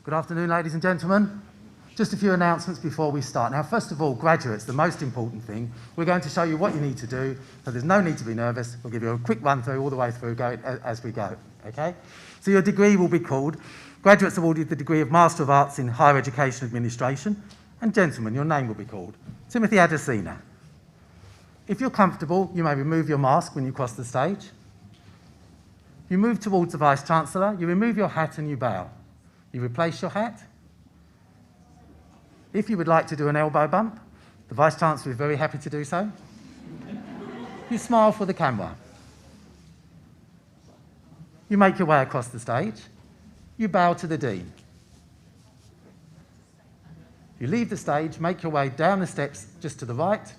Good afternoon, ladies and gentlemen. Just a few announcements before we start. Now, first of all, graduates, the most important thing, we're going to show you what you need to do, so there's no need to be nervous. We'll give you a quick run through all the way through as we go, okay? So your degree will be called, graduates awarded the degree of Master of Arts in Higher Education Administration, and gentlemen, your name will be called Timothy Adesina. If you're comfortable, you may remove your mask when you cross the stage. You move towards the Vice-Chancellor, you remove your hat and you bow. You replace your hat. If you would like to do an elbow bump, the Vice-Chancellor is very happy to do so. You smile for the camera. You make your way across the stage. You bow to the Dean. You leave the stage, make your way down the steps just to the right,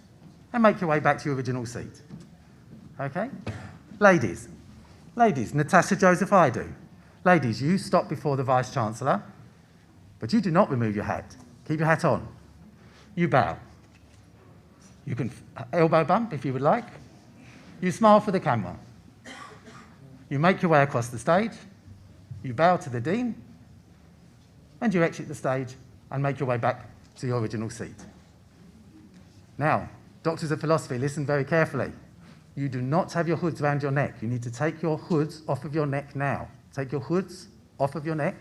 and make your way back to your original seat. Okay? Ladies, Natasha Joseph Idu. Ladies, you stop before the Vice-Chancellor, but you do not remove your hat. Keep your hat on. You bow. You can elbow bump if you would like. You smile for the camera. You make your way across the stage. You bow to the Dean, and you exit the stage and make your way back to your original seat. Now, Doctors of Philosophy, listen very carefully. You do not have your hoods around your neck. You need to take your hoods off of your neck now. Take your hoods off of your neck.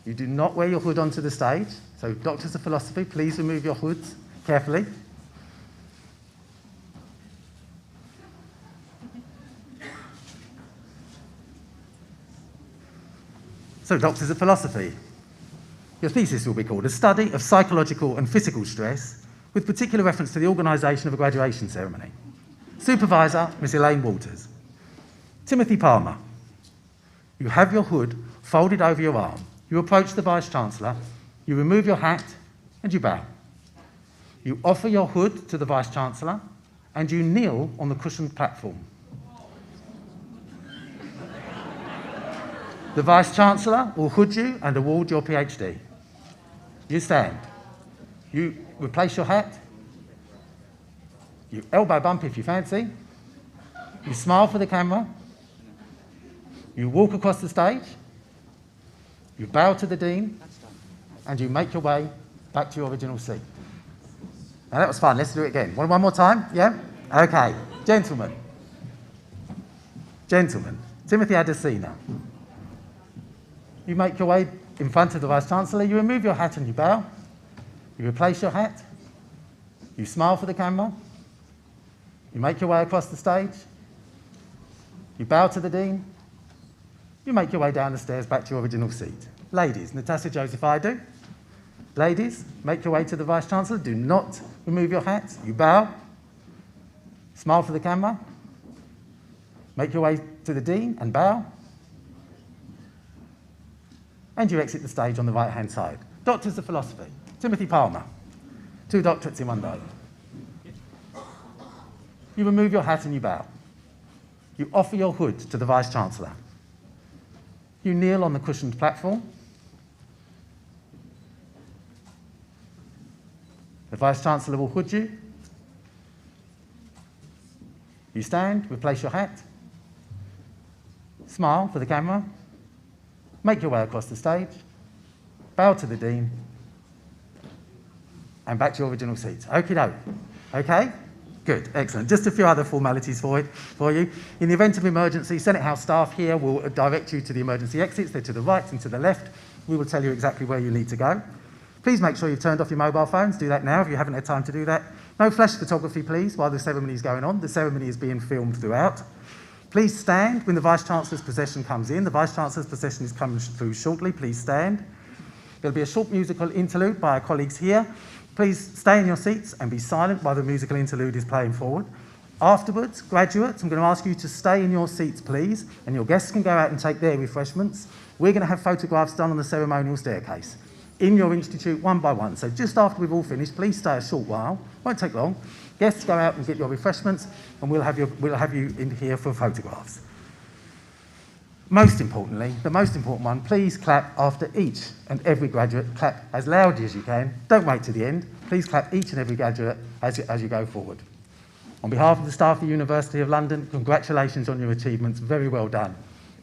You do not wear your hood onto the stage. So Doctors of Philosophy, please remove your hoods carefully. So Doctors of Philosophy, your thesis will be called A Study of Psychological and Physical Stress with particular reference to the organisation of a graduation ceremony. Supervisor, Miss Elaine Walters. Timothy Palmer. You have your hood folded over your arm. You approach the Vice-Chancellor, you remove your hat, and you bow. You offer your hood to the Vice-Chancellor, and you kneel on the cushioned platform. The Vice-Chancellor will hood you and award your PhD. You stand. You replace your hat. You elbow bump if you fancy. You smile for the camera. You walk across the stage. You bow to the Dean. And you make your way back to your original seat. Now that was fun. Let's do it again. One more time? Yeah? Okay. Gentlemen. Timothy Adesina. You make your way in front of the Vice-Chancellor. You remove your hat and you bow. You replace your hat. You smile for the camera. You make your way across the stage. You bow to the Dean. You make your way down the stairs back to your original seat. Ladies, Natasha Joseph Idu. Ladies, make your way to the Vice-Chancellor. Do not remove your hat. You bow. Smile for the camera. Make your way to the Dean and bow. And you exit the stage on the right-hand side. Doctors of Philosophy. Timothy Palmer. 2 doctorates in one day. You remove your hat and you bow. You offer your hood to the Vice-Chancellor. You kneel on the cushioned platform. The Vice-Chancellor will hood you. You stand, replace your hat. Smile for the camera. Make your way across the stage. Bow to the Dean. And back to your original seats. Okie doke. Okay? Good, excellent. Just a few other formalities for you. In the event of emergency, Senate House staff here will direct you to the emergency exits. They're to the right and to the left. We will tell you exactly where you need to go. Please make sure you've turned off your mobile phones. Do that now if you haven't had time to do that. No flash photography, please, while the ceremony is going on. The ceremony is being filmed throughout. Please stand when the Vice-Chancellor's procession comes in. The Vice-Chancellor's procession is coming through shortly. Please stand. There'll be a short musical interlude by our colleagues here. Please stay in your seats and be silent while the musical interlude is playing forward. Afterwards, graduates, I'm going to ask you to stay in your seats, please, and your guests can go out and take their refreshments. We're going to have photographs done on the ceremonial staircase in your institute one by one. So just after we've all finished, please stay a short while. Won't take long. Guests, go out and get your refreshments, and we'll have you in here for photographs. Most importantly, the most important one, please clap after each and every graduate. Clap as loudly as you can. Don't wait to the end. Please clap each and every graduate as you go forward. On behalf of the staff of the University of London, congratulations on your achievements. Very well done.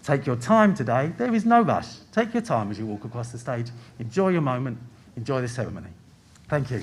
Take your time today. There is no rush. Take your time as you walk across the stage. Enjoy your moment. Enjoy the ceremony. Thank you.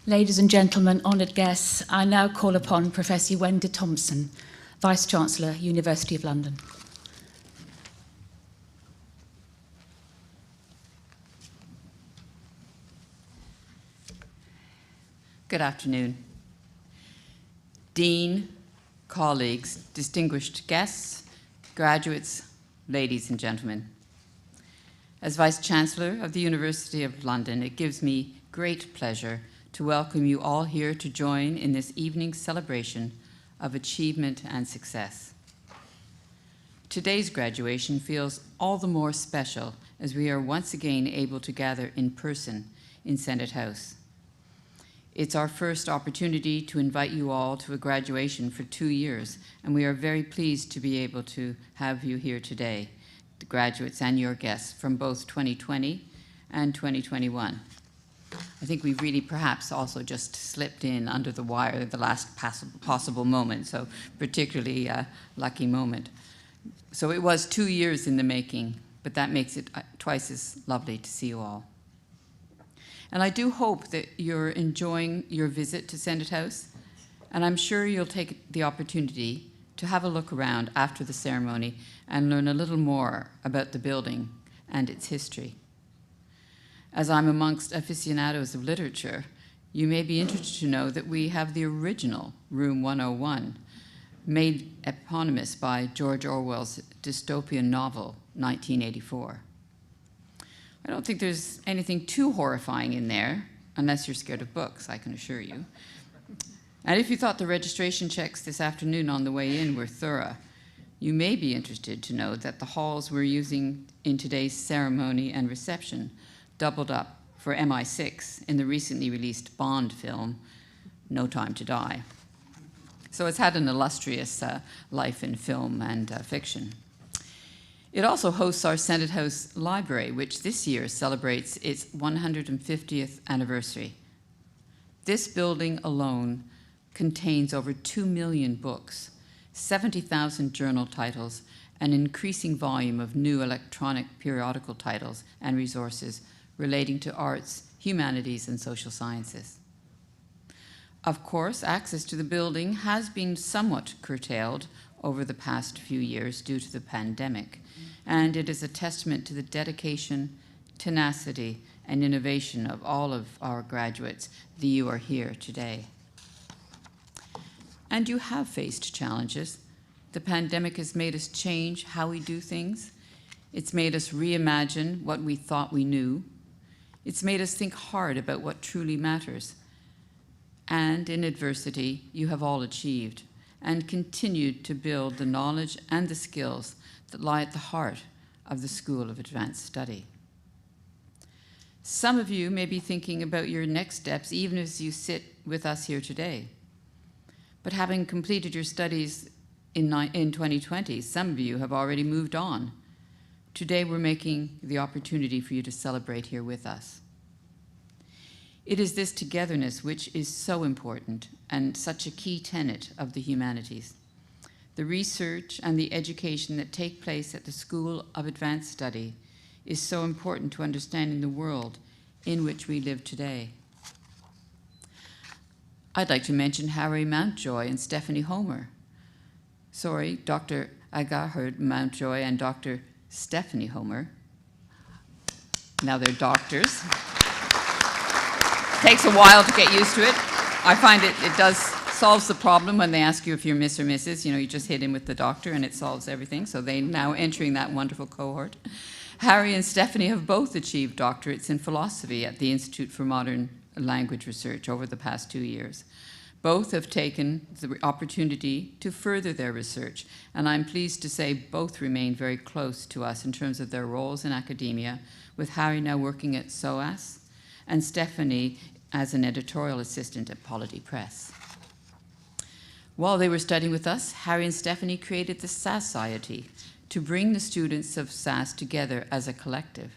Ladies and gentlemen, honoured guests, I now call upon Professor Wenda Thompson, Vice-Chancellor, University of London. Good afternoon. Dean, colleagues, distinguished guests, graduates, ladies and gentlemen. As Vice-Chancellor of the University of London, it gives me great pleasure to welcome you all here to join in this evening's celebration of achievement and success. Today's graduation feels all the more special as we are once again able to gather in person in Senate House. It's our first opportunity to invite you all to a graduation for 2 years, and we are very pleased to be able to have you here today, the graduates and your guests from both 2020 and 2021. I think we've really perhaps also just slipped in under the wire at the last possible moment, so particularly a lucky moment. So it was 2 years in the making, but that makes it twice as lovely to see you all. And I do hope that you're enjoying your visit to Senate House, and I'm sure you'll take the opportunity to have a look around after the ceremony and learn a little more about the building and its history. As I'm amongst aficionados of literature, you may be interested to know that we have the original Room 101, made eponymous by George Orwell's dystopian novel, 1984. I don't think there's anything too horrifying in there, unless you're scared of books, I can assure you. And if you thought the registration checks this afternoon on the way in were thorough, you may be interested to know that the halls we're using in today's ceremony and reception doubled up for MI6 in the recently released Bond film, No Time to Die. So it's had an illustrious life in film and fiction. It also hosts our Senate House Library, which this year celebrates its 150th anniversary. This building alone contains over 2 million books, 70,000 journal titles, an increasing volume of new electronic periodical titles and resources relating to arts, humanities, and social sciences. Of course, access to the building has been somewhat curtailed over the past few years due to the pandemic, and it is a testament to the dedication, tenacity, and innovation of all of our graduates that you are here today. And you have faced challenges. The pandemic has made us change how we do things. It's made us reimagine what we thought we knew. It's made us think hard about what truly matters. And in adversity, you have all achieved and continued to build the knowledge and the skills that lie at the heart of the School of Advanced Study. Some of you may be thinking about your next steps even as you sit with us here today. But having completed your studies in 2020, some of you have already moved on. Today we're making the opportunity for you to celebrate here with us. It is this togetherness which is so important and such a key tenet of the humanities. The research and the education that take place at the School of Advanced Study is so important to understanding the world in which we live today. I'd like to mention Harry Mountjoy and Stephanie Homer. Sorry, Dr. Agahard Mountjoy and Dr. Stephanie Homer. Now they're doctors. Takes a while to get used to it. I find it solves the problem when they ask you if you're Miss or Mrs. You know, you just hit in with the doctor and it solves everything. So they're now entering that wonderful cohort. Harry and Stephanie have both achieved doctorates in philosophy at the Institute for Modern Language Research over the past 2 years. Both have taken the opportunity to further their research, and I'm pleased to say both remain very close to us in terms of their roles in academia, with Harry now working at SOAS and Stephanie as an editorial assistant at Polity Press. While they were studying with us, Harry and Stephanie created the Society to bring the students of SAS together as a collective.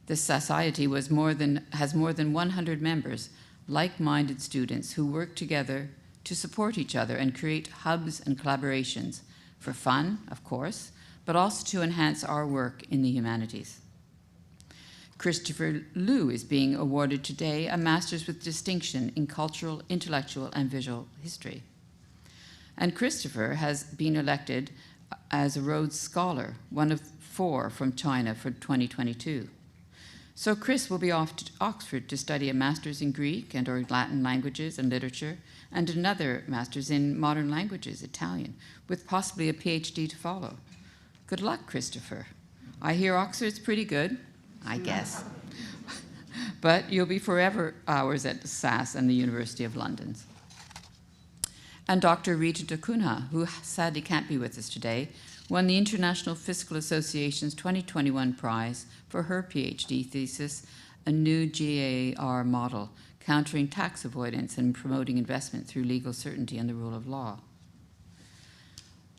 The Society has more than 100 members, like-minded students who work together to support each other and create hubs and collaborations for fun, of course, but also to enhance our work in the humanities. Christopher Liu is being awarded today a Master's with Distinction in Cultural, Intellectual, and Visual History. And Christopher has been elected as a Rhodes Scholar, one of 4 from China for 2022. So Chris will be off to Oxford to study a Master's in Greek and or Latin languages and literature, and another Master's in Modern Languages, Italian, with possibly a PhD to follow. Good luck, Christopher. I hear Oxford's pretty good, I guess. But you'll be forever ours at SAS and the University of London. And Dr. Rita Dacunha, who sadly can't be with us today, won the International Fiscal Association's 2021 prize for her PhD thesis, A New GAR Model, Countering Tax Avoidance and Promoting Investment Through Legal Certainty and the Rule of Law.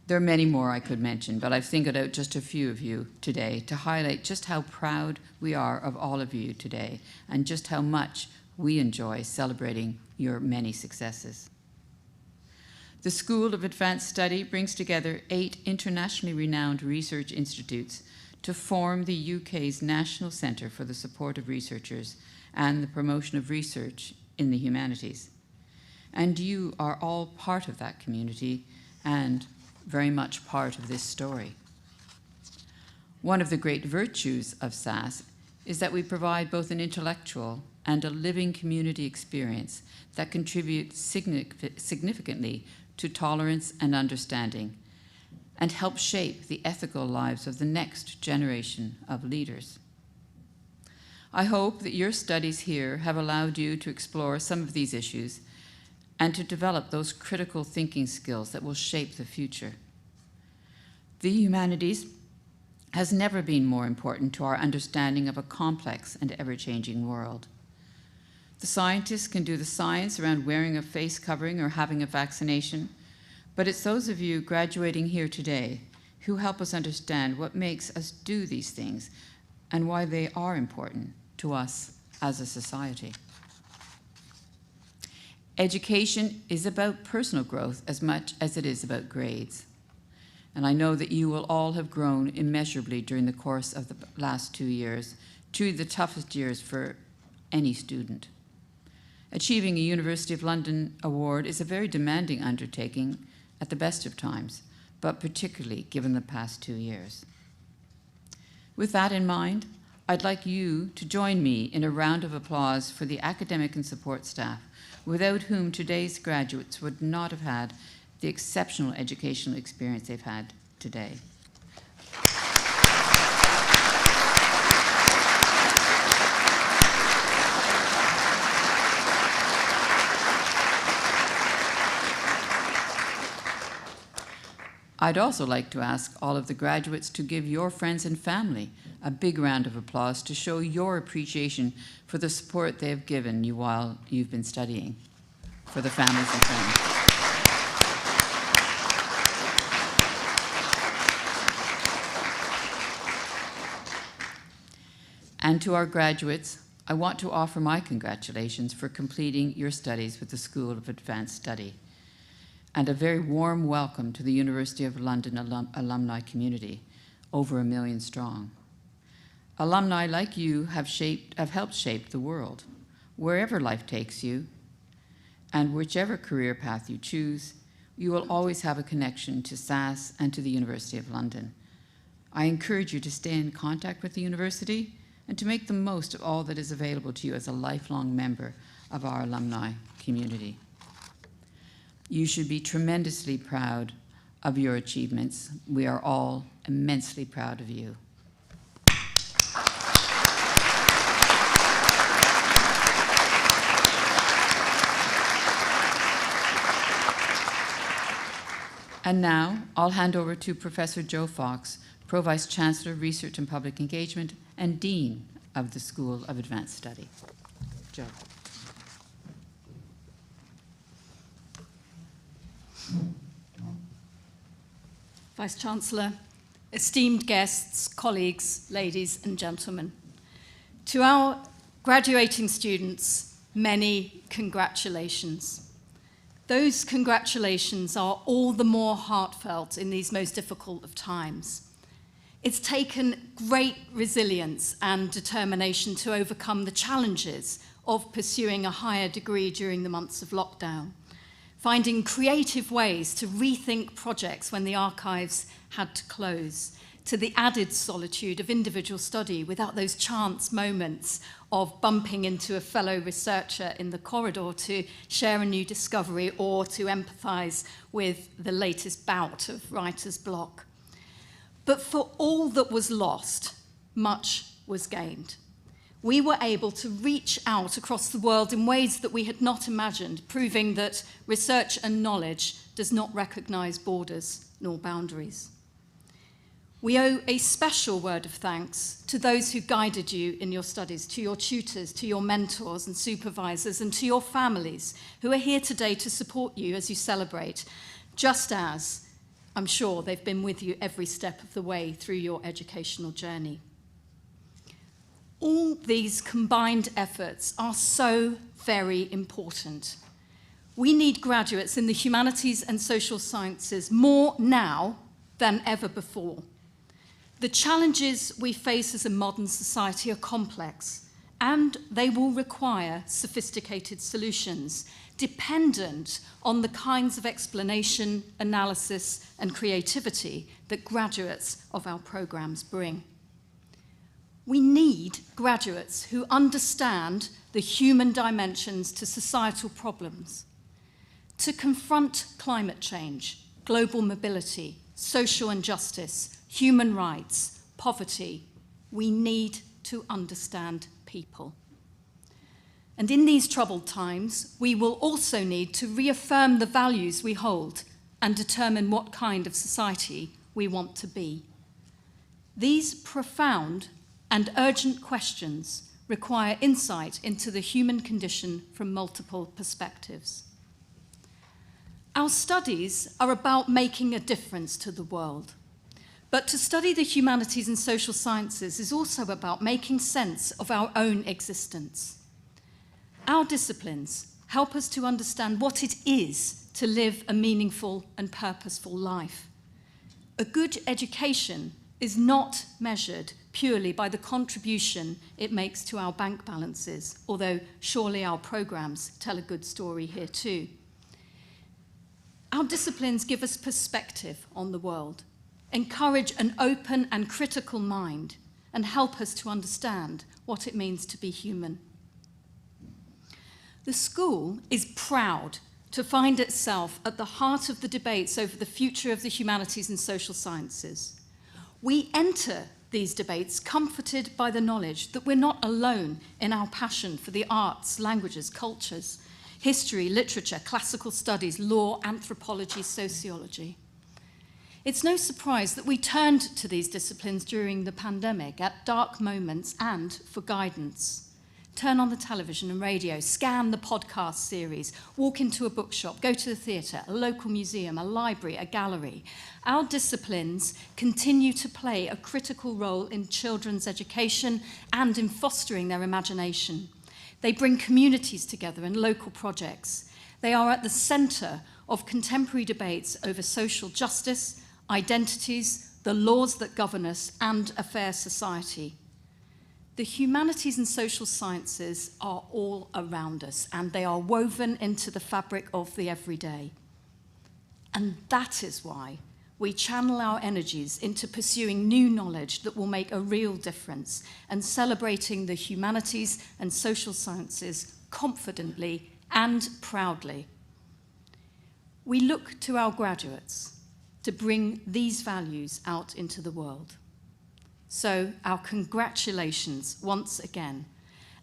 There are many more I could mention, but I've singled out just a few of you today to highlight just how proud we are of all of you today and just how much we enjoy celebrating your many successes. The School of Advanced Study brings together 8 internationally renowned research institutes to form the UK's National Centre for the Support of Researchers and the Promotion of Research in the Humanities. And you are all part of that community and very much part of this story. One of the great virtues of SAS is that we provide both an intellectual and a living community experience that contributes significantly to tolerance and understanding, and help shape the ethical lives of the next generation of leaders. I hope that your studies here have allowed you to explore some of these issues and to develop those critical thinking skills that will shape the future. The humanities has never been more important to our understanding of a complex and ever-changing world. The scientists can do the science around wearing a face covering or having a vaccination, but it's those of you graduating here today who help us understand what makes us do these things and why they are important to us as a society. Education is about personal growth as much as it is about grades. And I know that you will all have grown immeasurably during the course of the last 2 years, two of the toughest years for any student. Achieving a University of London award is a very demanding undertaking at the best of times, but particularly given the past 2 years. With that in mind, I'd like you to join me in a round of applause for the academic and support staff, without whom today's graduates would not have had the exceptional educational experience they've had today. I'd also like to ask all of the graduates to give your friends and family a big round of applause to show your appreciation for the support they have given you while you've been studying, for the families and friends. And to our graduates, I want to offer my congratulations for completing your studies with the School of Advanced Study, and a very warm welcome to the University of London alumni community, over 1 million strong. Alumni like you have helped shape the world. Wherever life takes you, and whichever career path you choose, you will always have a connection to SAS and to the University of London. I encourage you to stay in contact with the university and to make the most of all that is available to you as a lifelong member of our alumni community. You should be tremendously proud of your achievements. We are all immensely proud of you. And now I'll hand over to Professor Joe Fox, Pro-Vice Chancellor, Research and Public Engagement, and Dean of the School of Advanced Study. Joe. Vice-Chancellor, esteemed guests, colleagues, ladies and gentlemen. To our graduating students, many congratulations. Those congratulations are all the more heartfelt in these most difficult of times. It's taken great resilience and determination to overcome the challenges of pursuing a higher degree during the months of lockdown, finding creative ways to rethink projects when the archives had to close, to the added solitude of individual study without those chance moments of bumping into a fellow researcher in the corridor to share a new discovery or to empathise with the latest bout of writer's block. But for all that was lost, much was gained. We were able to reach out across the world in ways that we had not imagined, proving that research and knowledge does not recognise borders nor boundaries. We owe a special word of thanks to those who guided you in your studies, to your tutors, to your mentors and supervisors, and to your families who are here today to support you as you celebrate, just as I'm sure they've been with you every step of the way through your educational journey. All these combined efforts are so very important. We need graduates in the humanities and social sciences more now than ever before. The challenges we face as a modern society are complex, and they will require sophisticated solutions, dependent on the kinds of explanation, analysis, and creativity that graduates of our programs bring. We need graduates who understand the human dimensions to societal problems, to confront climate change, global mobility, social injustice, human rights, poverty. We need to understand people. And in these troubled times, we will also need to reaffirm the values we hold and determine what kind of society we want to be. These profound and urgent questions require insight into the human condition from multiple perspectives. Our studies are about making a difference to the world. But to study the humanities and social sciences is also about making sense of our own existence. Our disciplines help us to understand what it is to live a meaningful and purposeful life. A good education is not measured purely by the contribution it makes to our bank balances, although surely our programs tell a good story here too. Our disciplines give us perspective on the world, encourage an open and critical mind, and help us to understand what it means to be human. The school is proud to find itself at the heart of the debates over the future of the humanities and social sciences. We enter these debates comforted by the knowledge that we're not alone in our passion for the arts, languages, cultures, history, literature, classical studies, law, anthropology, sociology. It's no surprise that we turned to these disciplines during the pandemic at dark moments and for guidance. Turn on the television and radio, scan the podcast series, walk into a bookshop, go to the theatre, a local museum, a library, a gallery. Our disciplines continue to play a critical role in children's education and in fostering their imagination. They bring communities together in local projects. They are at the centre of contemporary debates over social justice, identities, the laws that govern us, and a fair society. The humanities and social sciences are all around us, and they are woven into the fabric of the everyday. And that is why we channel our energies into pursuing new knowledge that will make a real difference and celebrating the humanities and social sciences confidently and proudly. We look to our graduates to bring these values out into the world. So our congratulations once again.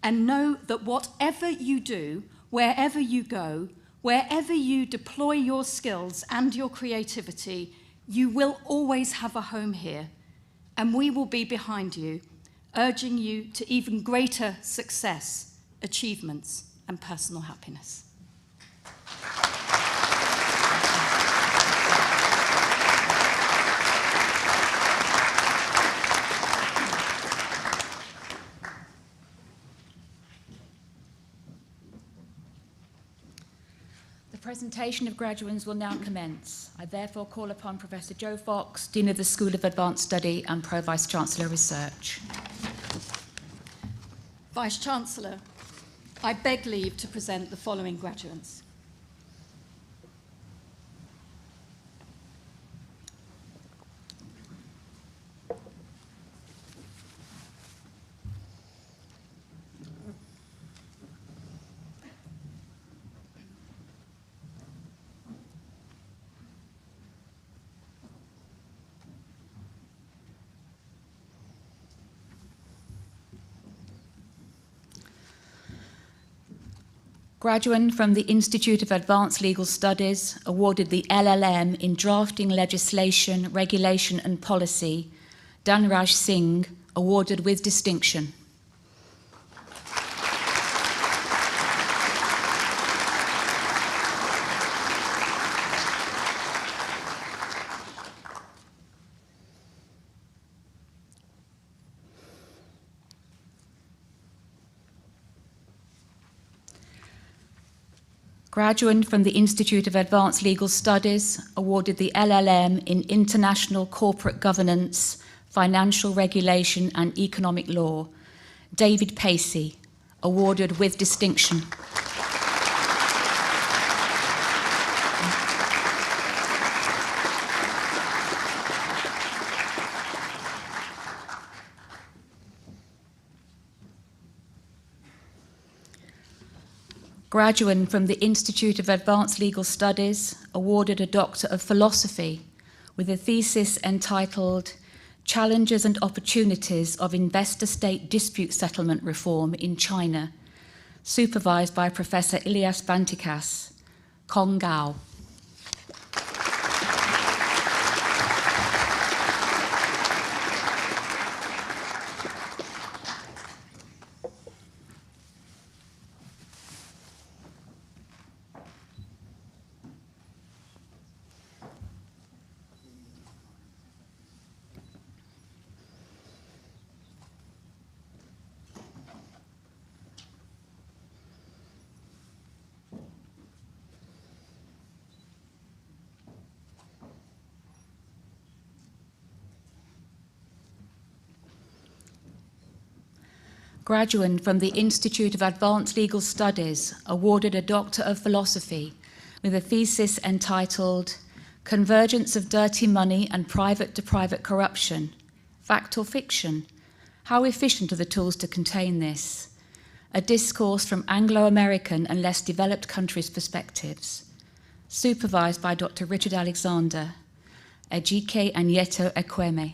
And know that whatever you do, wherever you go, wherever you deploy your skills and your creativity, you will always have a home here, and we will be behind you, urging you to even greater success, achievements, and personal happiness. The presentation of Graduands will now commence. I therefore call upon Professor Joe Fox, Dean of the School of Advanced Study and Pro-Vice-Chancellor Research. Vice-Chancellor, I beg leave to present the following graduands. Graduand from the Institute of Advanced Legal Studies, awarded the LLM in Drafting Legislation, Regulation and Policy, Dhanraj Singh, awarded with distinction. Graduand from the Institute of Advanced Legal Studies, awarded the LLM in International Corporate Governance, Financial Regulation and Economic Law, David Pacey, awarded with distinction. Graduand from the Institute of Advanced Legal Studies, awarded a Doctor of Philosophy with a thesis entitled Challenges and Opportunities of Investor-State Dispute Settlement Reform in China, supervised by Professor Ilyas Bantikas, Kong Gao. Graduand from the Institute of Advanced Legal Studies, awarded a Doctor of Philosophy with a thesis entitled Convergence of Dirty Money and Private-to-Private Corruption, Fact or Fiction? How efficient are the tools to contain this? A discourse from Anglo-American and less developed countries' perspectives. Supervised by Dr. Richard Alexander, Ejike Anyeto Ekweme.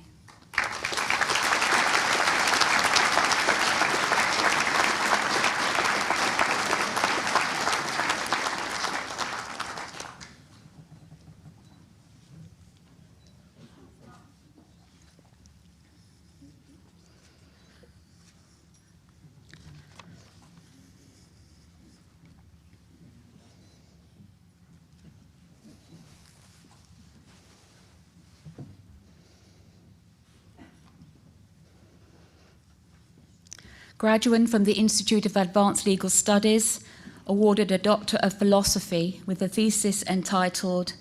Graduand from the Institute of Advanced Legal Studies, awarded a Doctor of Philosophy with a thesis entitled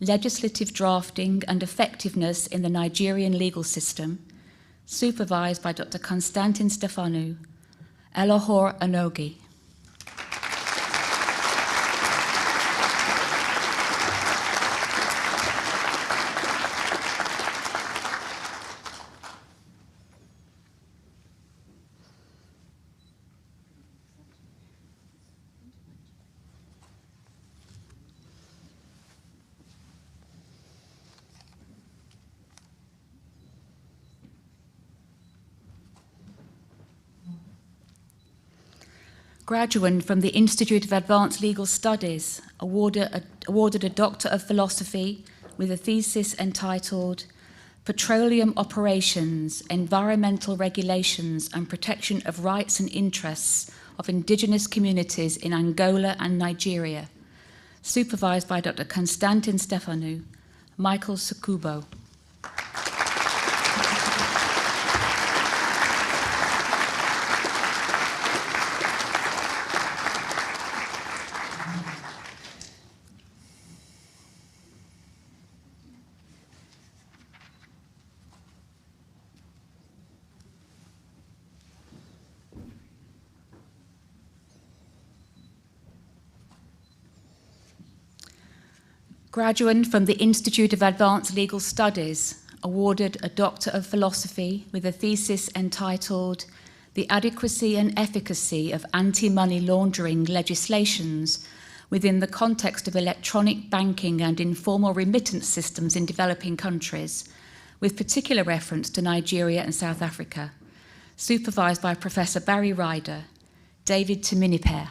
Legislative Drafting and Effectiveness in the Nigerian Legal System, supervised by Dr. Konstantin Stefanou, Elohor Anogi. Graduand from the Institute of Advanced Legal Studies, awarded a Doctor of Philosophy with a thesis entitled Petroleum Operations, Environmental Regulations and Protection of Rights and Interests of Indigenous Communities in Angola and Nigeria, supervised by Dr. Konstantin Stefanou, Michael Sukubo. Graduand from the Institute of Advanced Legal Studies, awarded a Doctor of Philosophy with a thesis entitled The Adequacy and Efficacy of Anti-Money Laundering Legislations within the Context of Electronic Banking and Informal Remittance Systems in Developing Countries, with particular reference to Nigeria and South Africa, supervised by Professor Barry Ryder, David Timiniper.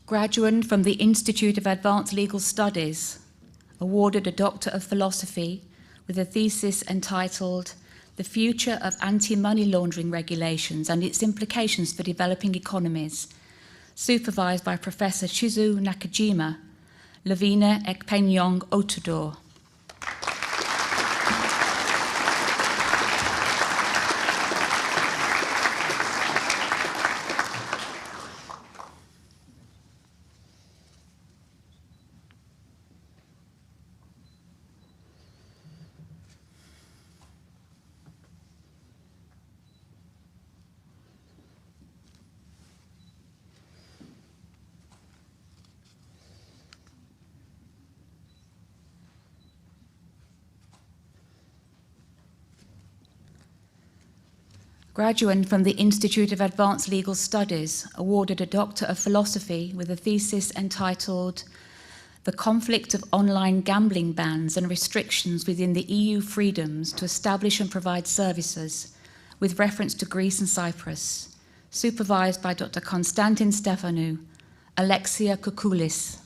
Graduand from the Institute of Advanced Legal Studies, awarded a Doctor of Philosophy with a thesis entitled The Future of Anti-Money Laundering Regulations and Its Implications for Developing Economies, supervised by Professor Shizu Nakajima, Lavina Ekpenyong Otudor. Graduand from the Institute of Advanced Legal Studies, awarded a Doctor of Philosophy with a thesis entitled The Conflict of Online Gambling Bans and Restrictions within the EU Freedoms to Establish and Provide Services, with reference to Greece and Cyprus, supervised by Dr. Konstantin Stefanou, Alexia Koukoulis.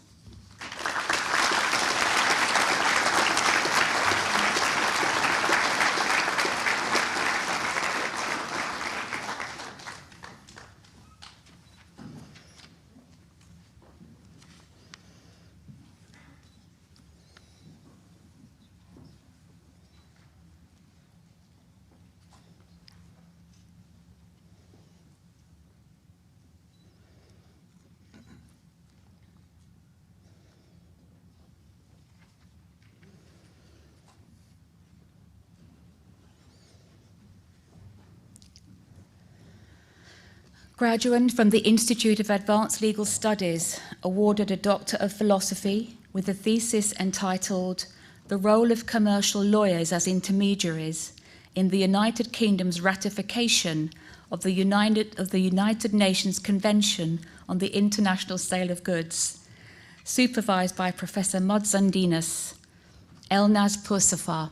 Graduand from the Institute of Advanced Legal Studies, awarded a Doctor of Philosophy with a thesis entitled The Role of Commercial Lawyers as Intermediaries in the United Kingdom's Ratification of the United Nations Convention on the International Sale of Goods, supervised by Professor Modzandinas, Elnaz Pursafar.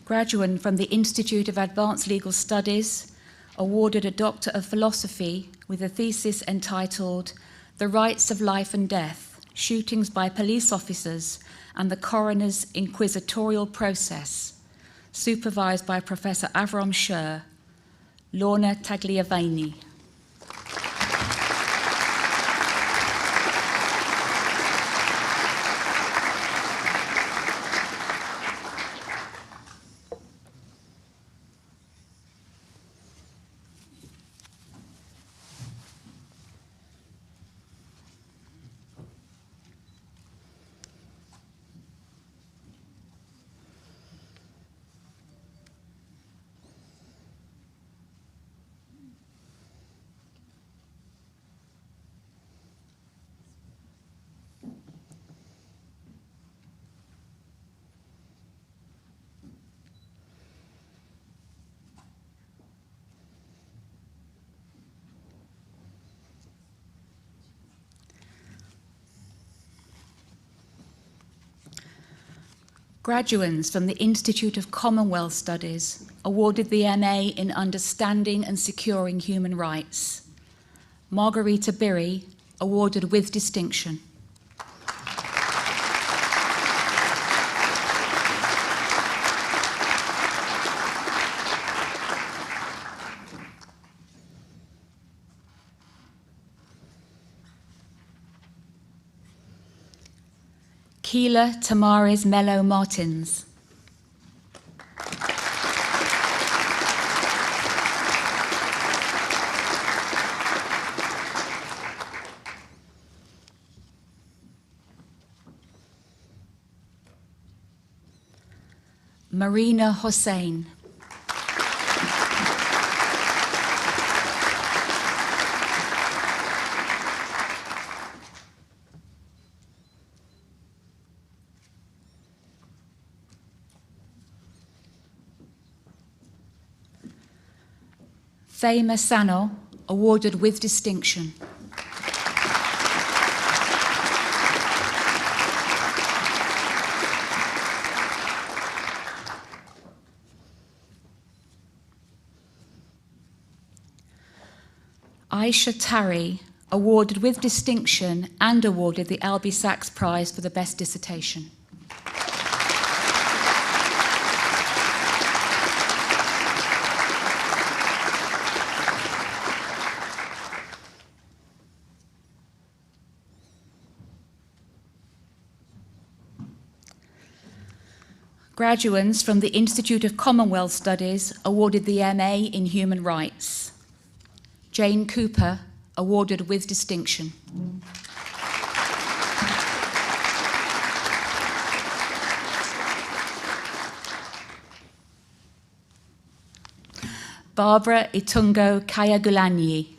Graduand from the Institute of Advanced Legal Studies, awarded a Doctor of Philosophy with a thesis entitled The Rights of Life and Death, Shootings by Police Officers and the Coroner's Inquisitorial Process, supervised by Professor Avram Sher, Lorna Tagliavini. Graduands from the Institute of Commonwealth Studies, awarded the MA in Understanding and Securing Human Rights. Margarita Birri, awarded with distinction. Keela Tamaris Mello Martins. Marina Hossain. Fema Sano, awarded with distinction. Aisha Tari, awarded with distinction and awarded the Albie Sachs Prize for the Best Dissertation. Graduands from the Institute of Commonwealth Studies, awarded the MA in Human Rights. Jane Cooper, awarded with distinction. Barbara Itungo Kayagulanyi.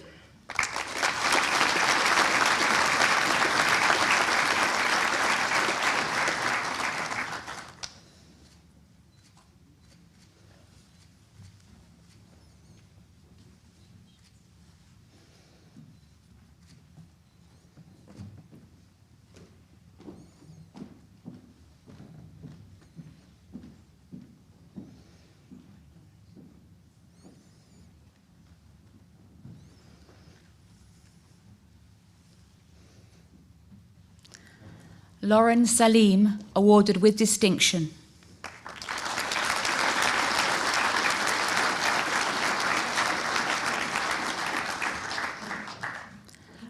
Lauren Salim, awarded with distinction.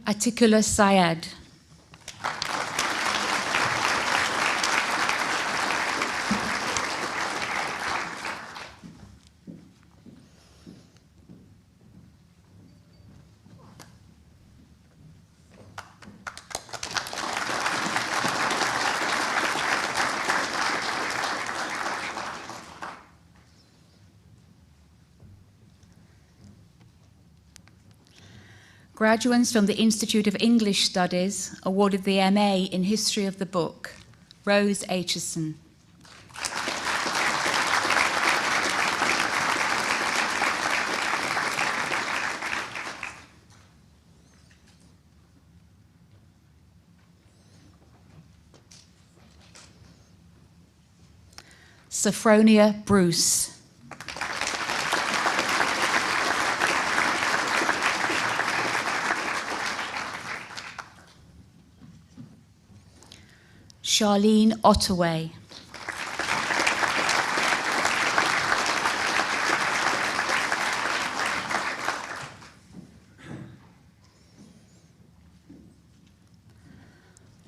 Atikula Syed. Graduands from the Institute of English Studies awarded the MA in History of the Book, Rose Aitchison. Sophronia Bruce. Charlene Ottaway.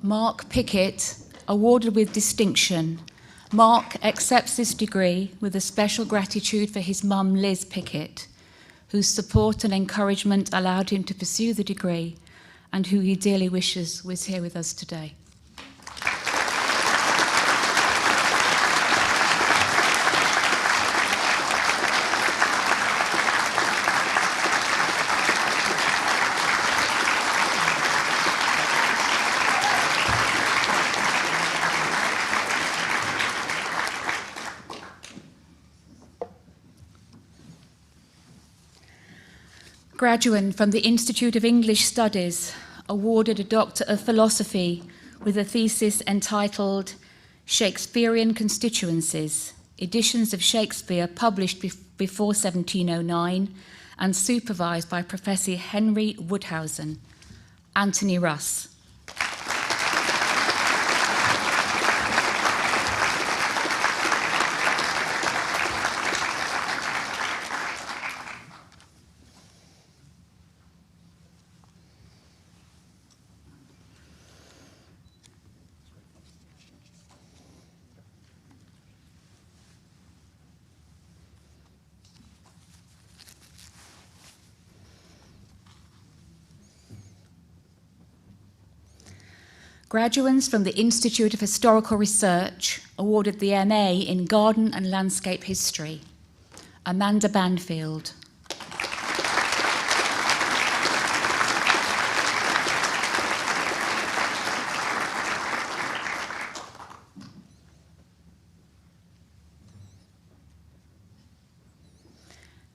Mark Pickett, awarded with distinction. Mark accepts this degree with a special gratitude for his mum, Liz Pickett, whose support and encouragement allowed him to pursue the degree and who he dearly wishes was here with us today. Graduand from the Institute of English Studies, awarded a Doctor of Philosophy with a thesis entitled Shakespearean Constituencies, editions of Shakespeare published before 1709 and supervised by Professor Henry Woodhausen. Anthony Russ. Graduands from the Institute of Historical Research awarded the MA in Garden and Landscape History. Amanda Banfield.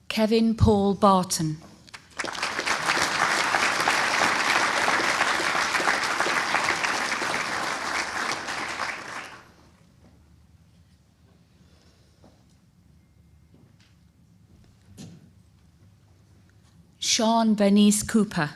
Kevin Paul Barton. Sean Bernice Cooper.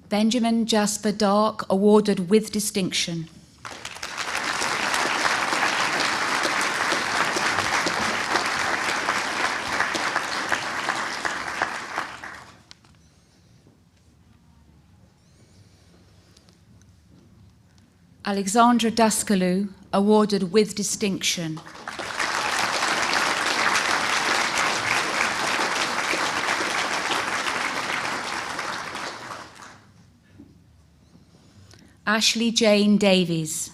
Benjamin Jasper Dark, awarded with distinction. Alexandra Daskalou, awarded with distinction. Ashley Jane Davies.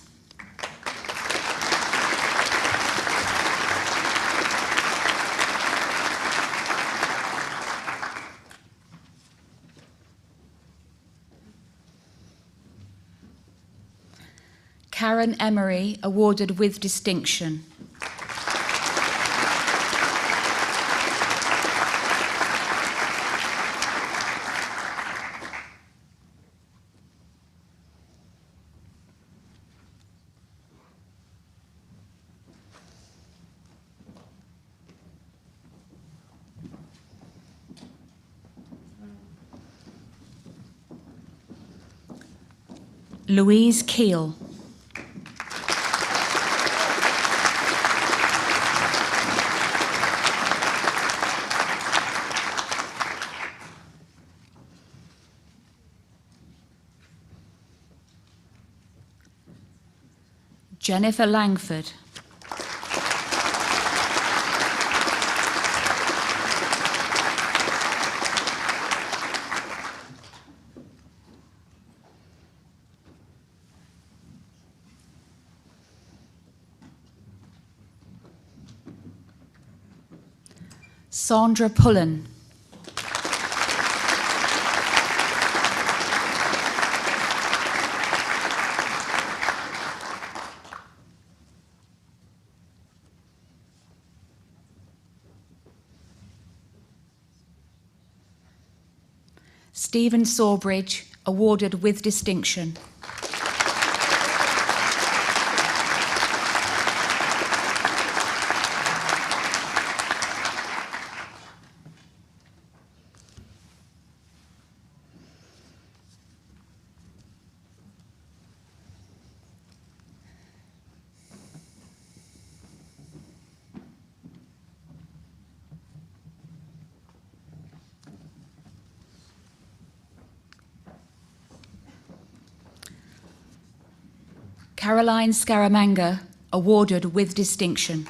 Karen Emery, awarded with distinction. Louise Keel. Jennifer Langford. Sandra Pullen. Stephen Sawbridge, awarded with distinction. Caroline Scaramanga, awarded with distinction.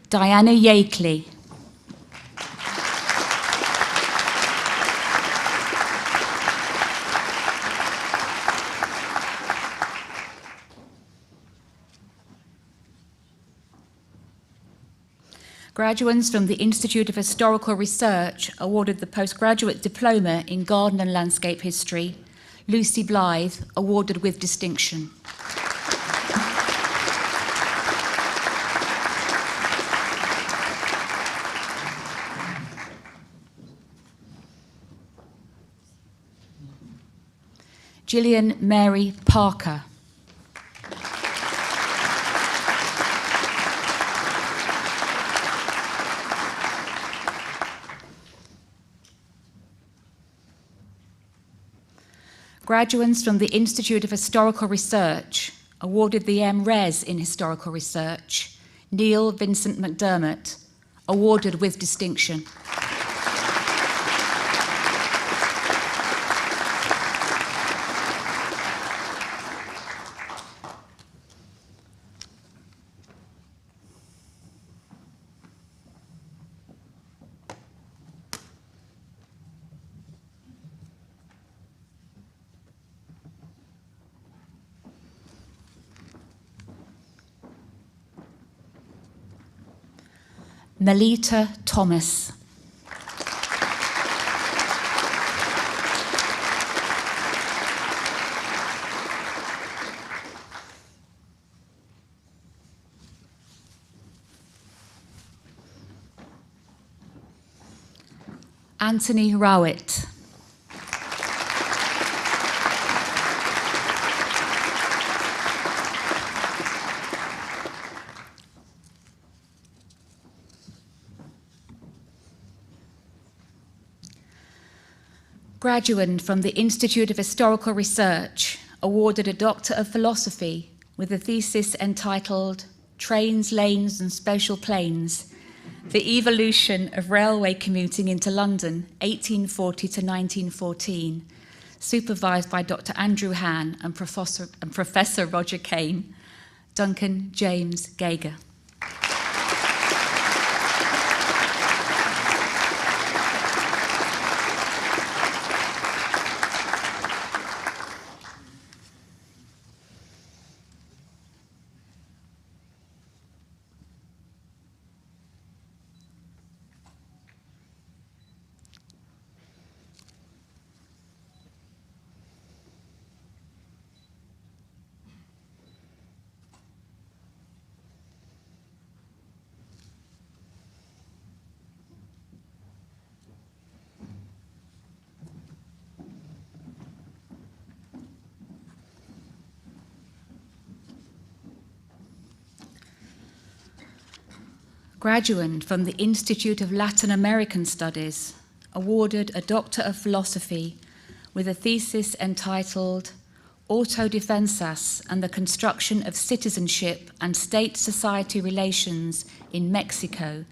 Diana Yakeley. Graduands from the Institute of Historical Research awarded the postgraduate diploma in garden and landscape history. Lucy Blythe, awarded with distinction. Gillian Mary Parker. Graduands from the Institute of Historical Research awarded the M.Res in Historical Research. Neil Vincent McDermott, awarded with distinction. Melita Thomas. Anthony Rowett. Graduand from the Institute of Historical Research, awarded a Doctor of Philosophy with a thesis entitled Trains, Lanes and Spatial Planes, The Evolution of Railway Commuting into London, 1840 to 1914, supervised by Dr. Andrew Han and Professor Roger Kane. Duncan James Gager. Graduand from the Institute of Latin American Studies, awarded a Doctor of Philosophy with a thesis entitled Autodefensas and the Construction of Citizenship and State-Society Relations in Mexico,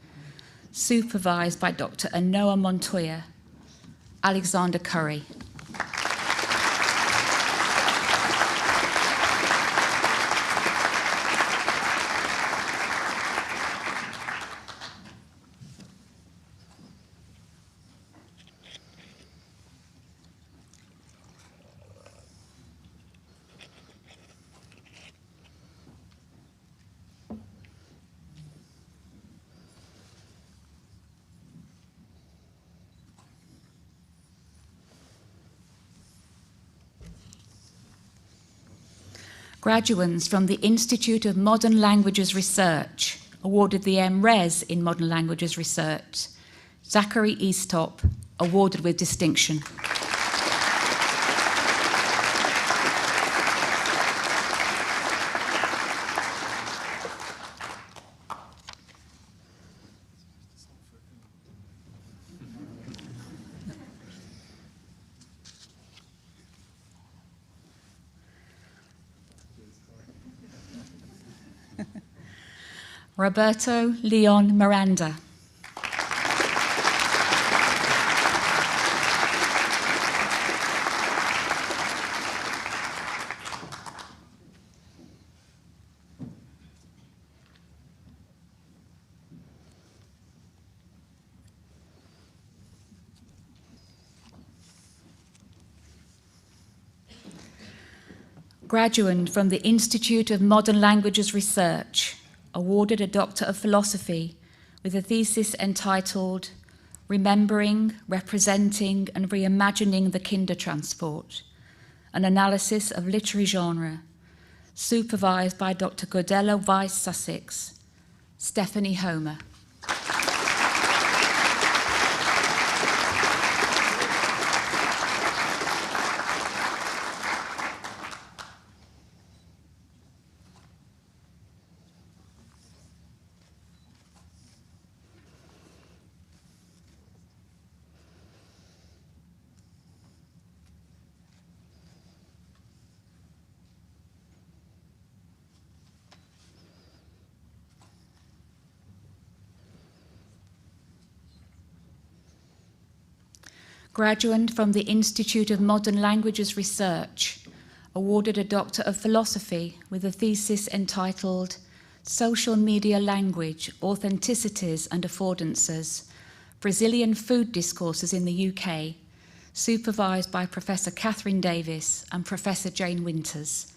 supervised by Dr. Anoa Montoya. Alexander Curry. Graduands from the Institute of Modern Languages Research, awarded the M.Res in Modern Languages Research. Zachary Eastop, awarded with distinction. Roberto Leon Miranda. Graduand from the Institute of Modern Languages Research, awarded a Doctor of Philosophy with a thesis entitled Remembering, Representing and Reimagining the Kindertransport, an Analysis of Literary Genre, supervised by Dr. Godella Weiss Sussex. Stephanie Homer. Graduand from the Institute of Modern Languages Research, awarded a Doctor of Philosophy with a thesis entitled Social Media Language, Authenticities and Affordances, Brazilian Food Discourses in the UK, supervised by Professor Catherine Davis and Professor Jane Winters.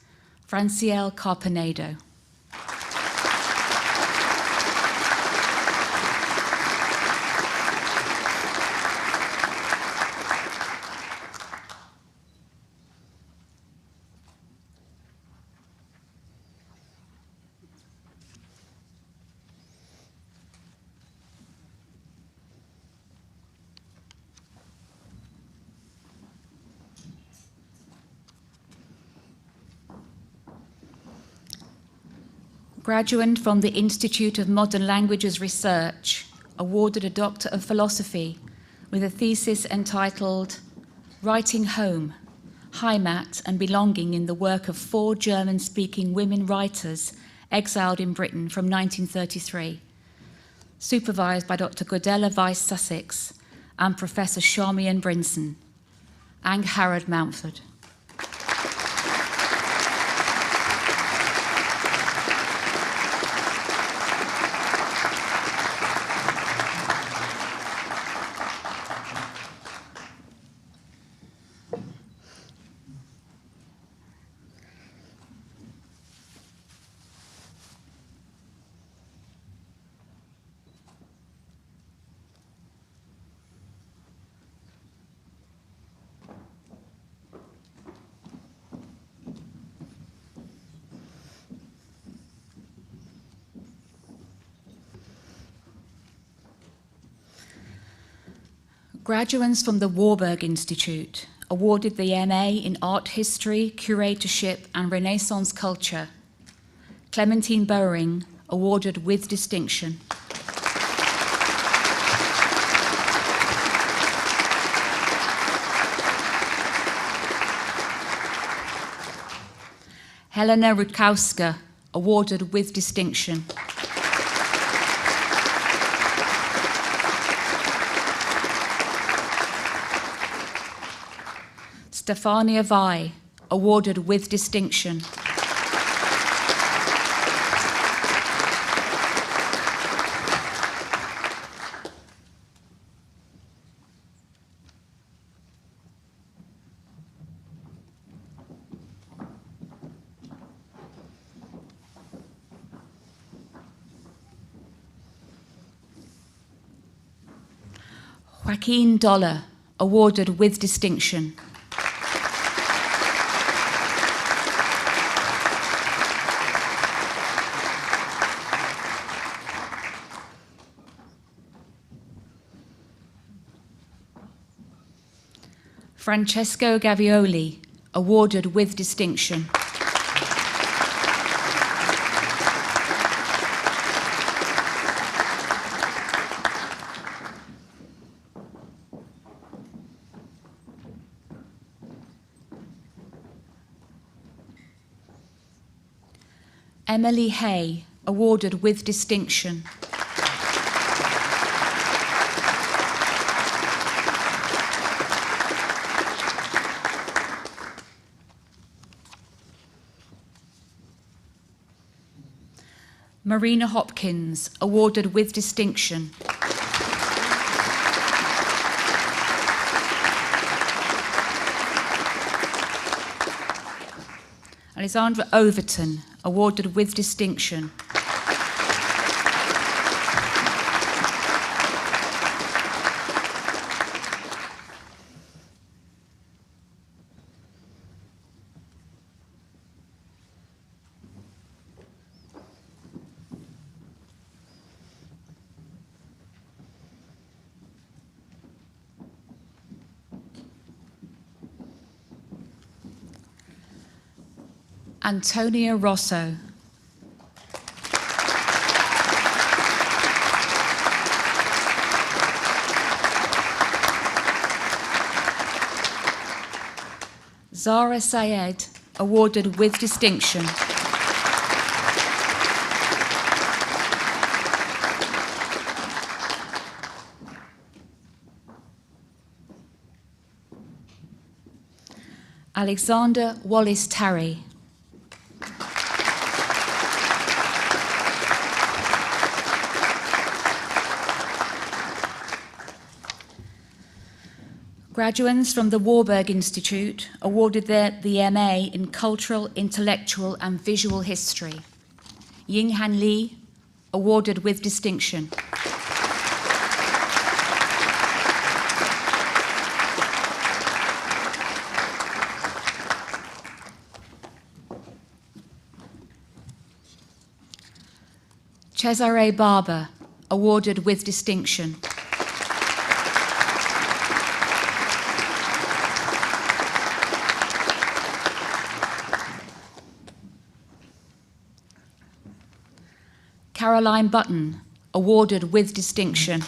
Francielle Carpenedo. Graduand from the Institute of Modern Languages Research, awarded a Doctor of Philosophy with a thesis entitled Writing Home, Heimat and Belonging in the Work of 4 German-Speaking Women Writers Exiled in Britain from 1933, supervised by Dr. Godella Weiss Sussex and Professor Charmian Brinson. Ang Harrod Mountford. Graduands from the Warburg Institute, awarded the MA in Art History, Curatorship and Renaissance Culture. Clementine Bowering, awarded with distinction. Helena Rutkowska, awarded with distinction. Stefania Vai, awarded with distinction. Joaquin Dollar, awarded with distinction. Francesco Gavioli, awarded with distinction. Emily Hay, awarded with distinction. Marina Hopkins, awarded with distinction. Alexandra Overton, awarded with distinction. Antonia Rosso. Zara Sayed, awarded with distinction. Alexander Wallace Tarry. Graduands from the Warburg Institute awarded the MA in Cultural, Intellectual and Visual History. Yinghan Li, awarded with distinction. Cesare Barber, awarded with distinction. Caroline Button, awarded with distinction.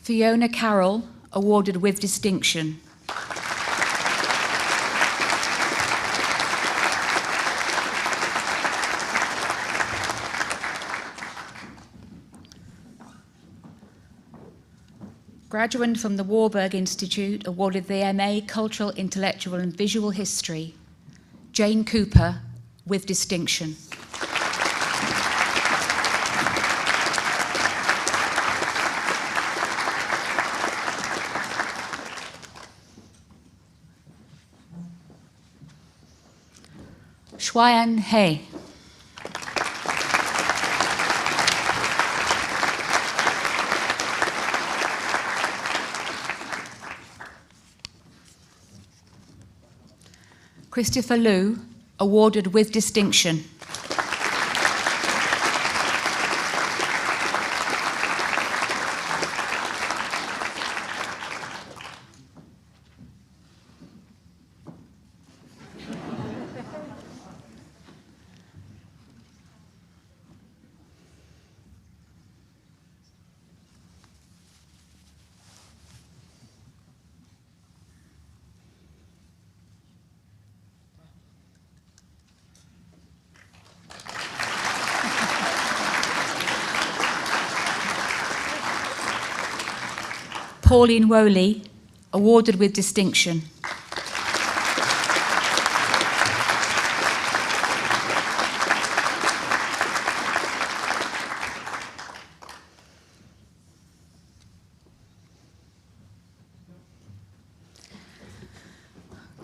Fiona Carroll, awarded with distinction. Graduand from the Warburg Institute, awarded the MA Cultural, Intellectual and Visual History. Jane Cooper, with distinction. Shuayan He. Christopher Liu, awarded with distinction. Pauline Woley, awarded with distinction.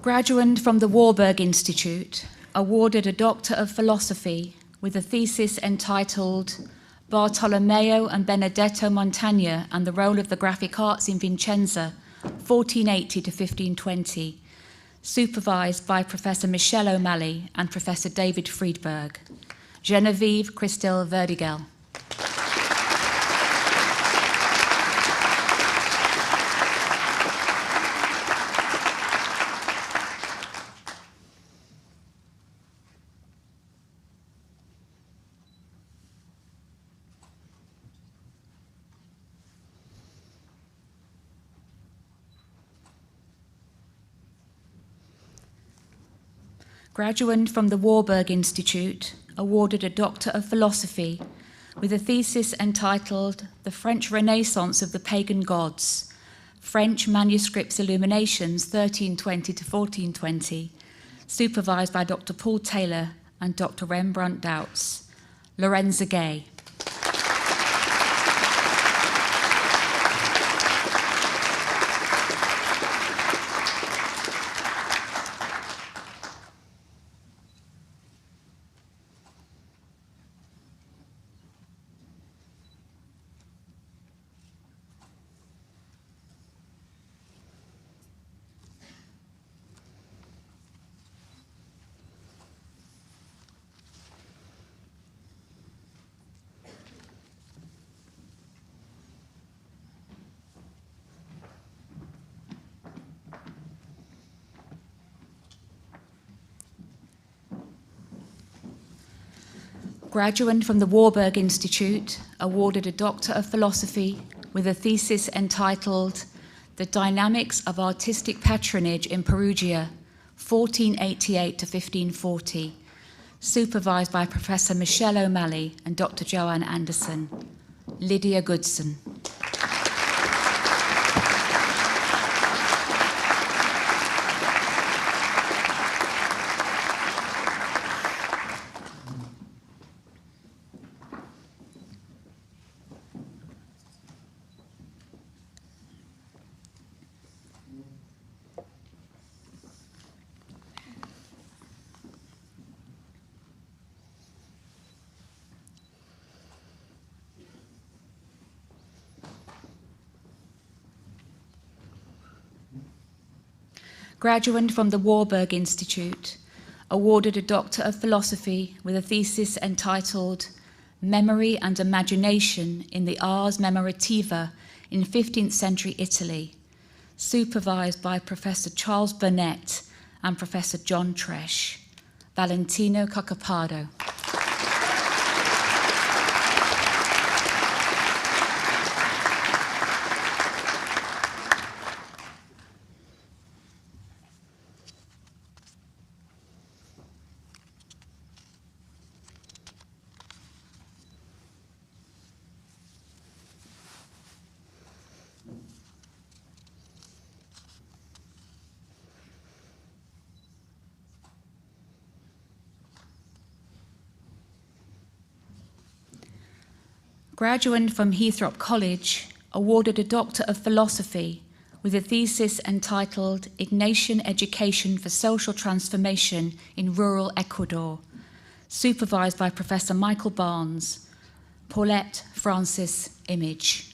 Graduand from the Warburg Institute, awarded a Doctor of Philosophy with a thesis entitled Bartolomeo and Benedetto Montagna and the Role of the Graphic Arts in Vicenza, 1480 to 1520, supervised by Professor Michelle O'Malley and Professor David Friedberg. Genevieve Christelle Verdigel. Graduand from the Warburg Institute, awarded a Doctor of Philosophy with a thesis entitled The French Renaissance of the Pagan Gods, French Manuscripts Illuminations 1320 to 1420, supervised by Dr. Paul Taylor and Dr. Rembrandt Doubts. Lorenza Gay. Graduand from the Warburg Institute, awarded a Doctor of Philosophy with a thesis entitled The Dynamics of Artistic Patronage in Perugia, 1488 to 1540, supervised by Professor Michelle O'Malley and Dr. Joanne Anderson. Lydia Goodson. Graduand from the Warburg Institute, awarded a Doctor of Philosophy with a thesis entitled Memory and Imagination in the Ars Memorativa in 15th Century Italy, supervised by Professor Charles Burnett and Professor John Tresh. Valentino Caccapardo. Graduand from Heathrop College, awarded a Doctor of Philosophy with a thesis entitled Ignatian Education for Social Transformation in Rural Ecuador, supervised by Professor Michael Barnes. Paulette Francis Image.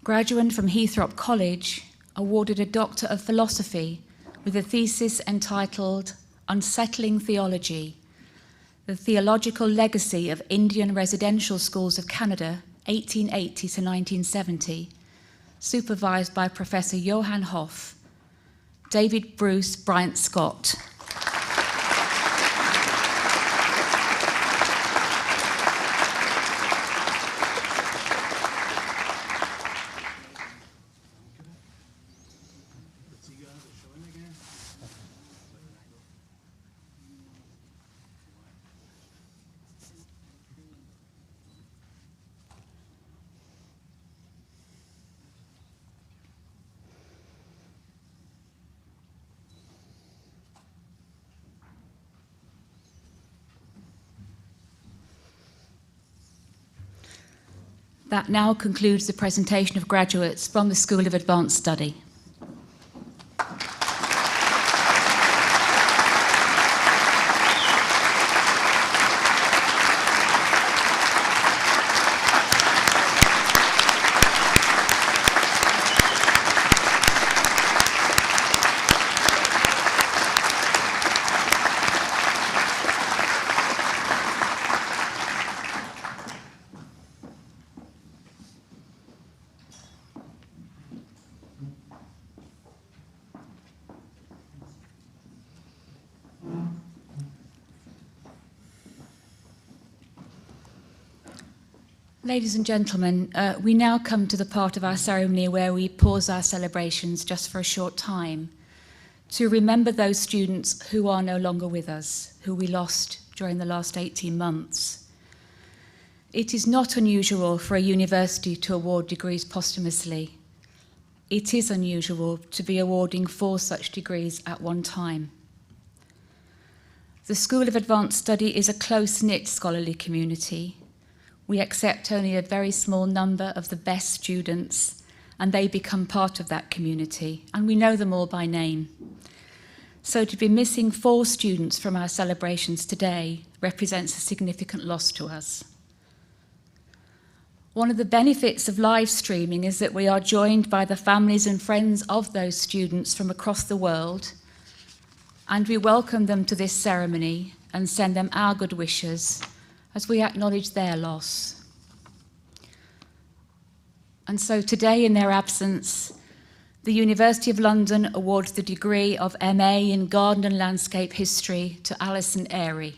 Graduand from Heathrop College, awarded a Doctor of Philosophy with a thesis entitled Unsettling Theology, The Theological Legacy of Indian Residential Schools of Canada, 1880 to 1970, supervised by Professor Johann Hoff, David Bruce Bryant Scott. That now concludes the presentation of graduates from the School of Advanced Study. Ladies and gentlemen, we now come to the part of our ceremony where we pause our celebrations just for a short time to remember those students who are no longer with us, who we lost during the last 18 months. It is not unusual for a university to award degrees posthumously. It is unusual to be awarding 4 such degrees at one time. The School of Advanced Study is a close-knit scholarly community. We accept only a very small number of the best students, and they become part of that community, and we know them all by name. So to be missing 4 students from our celebrations today represents a significant loss to us. One of the benefits of live streaming is that we are joined by the families and friends of those students from across the world, and we welcome them to this ceremony and send them our good wishes as we acknowledge their loss. And so today, in their absence, the University of London awards the degree of MA in Garden and Landscape History to Alison Airy.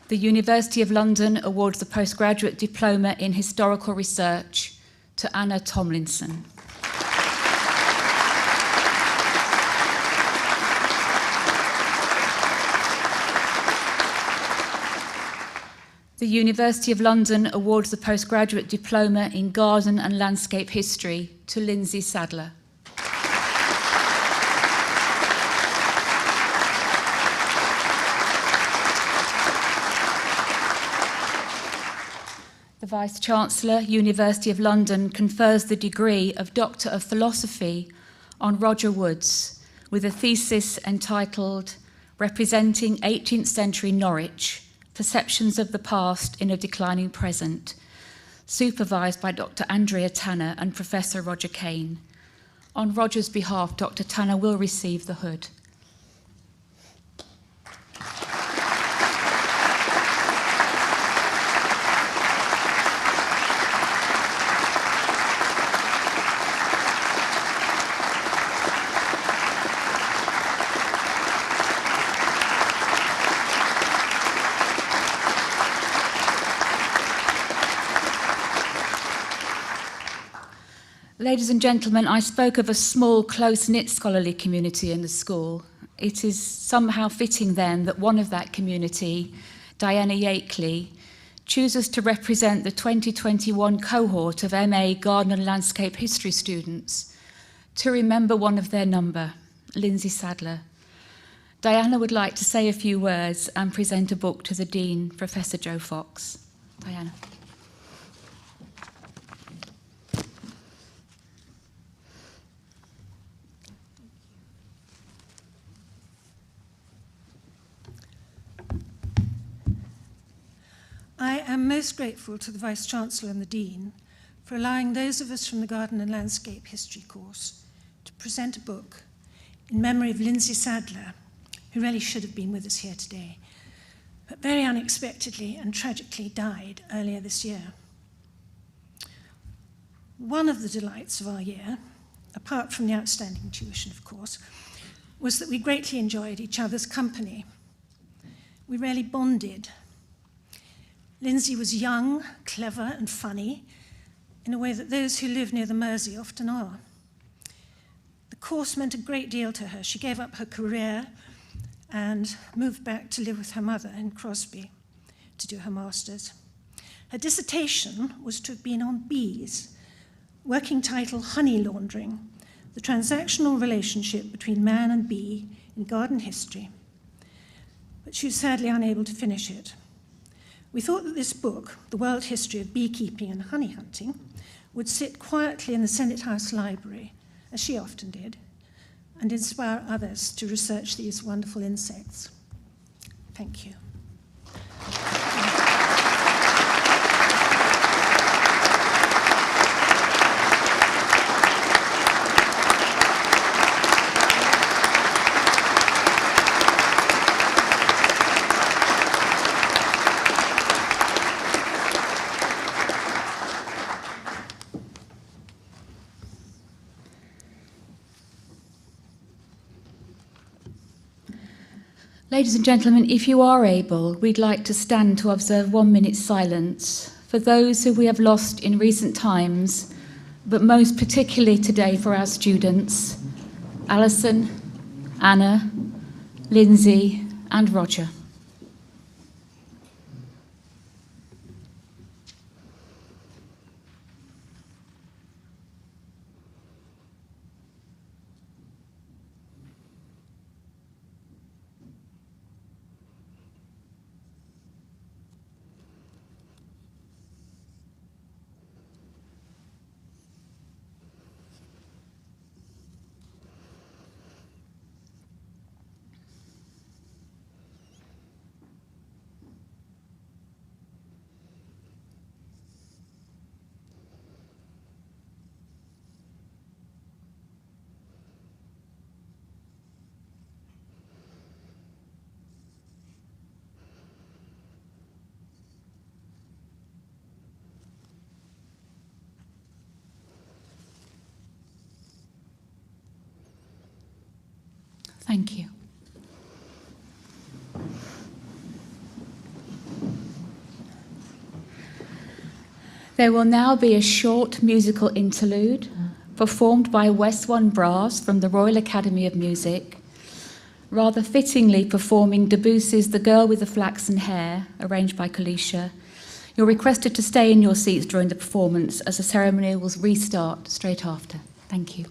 The University of London awards the postgraduate diploma in historical research to Anna Tomlinson. The University of London awards the postgraduate diploma in garden and landscape history to Lindsay Sadler. The Vice-Chancellor, University of London, confers the degree of Doctor of Philosophy on Roger Woods with a thesis entitled Representing 18th Century Norwich, Perceptions of the Past in a Declining Present, supervised by Dr. Andrea Tanner and Professor Roger Kane. On Roger's behalf, Dr. Tanner will receive the hood. Ladies and gentlemen, I spoke of a small, close-knit scholarly community in the school. It is somehow fitting then that one of that community, Diana Yakeley, chooses to represent the 2021 cohort of MA Garden and Landscape History students to remember one of their number, Lindsay Sadler. Diana would like to say a few words and present a book to the Dean, Professor Joe Fox. Diana. I am most grateful to the Vice-Chancellor and the Dean for allowing those of us from the Garden and Landscape History course to present a book in memory of Lindsay Sadler, who really should have been with us here today, but very unexpectedly and tragically died earlier this year. One of the delights of our year, apart from the outstanding tuition, of course, was that we greatly enjoyed each other's company. We really bonded. Lindsay was young, clever, and funny, in a way that those who live near the Mersey often are. The course meant a great deal to her. She gave up her career and moved back to live with her mother in Crosby to do her master's. Her dissertation was to have been on bees, working title Honey Laundering, the transactional relationship between man and bee in garden history. But she was sadly unable to finish it. We thought that this book, The World History of Beekeeping and Honey Hunting, would sit quietly in the Senate House Library, as she often did, and inspire others to research these wonderful insects. Thank you. Ladies and gentlemen, if you are able, we'd like to stand to observe 1 minute's silence for those who we have lost in recent times, but most particularly today for our students, Alison, Anna, Lindsay, and Roger. Thank you. There will now be a short musical interlude performed by West One Brass from the Royal Academy of Music, rather fittingly performing Debussy's The Girl with the Flaxen Hair, arranged by Kalisha. You're requested to stay in your seats during the performance as the ceremony will restart straight after. Thank you.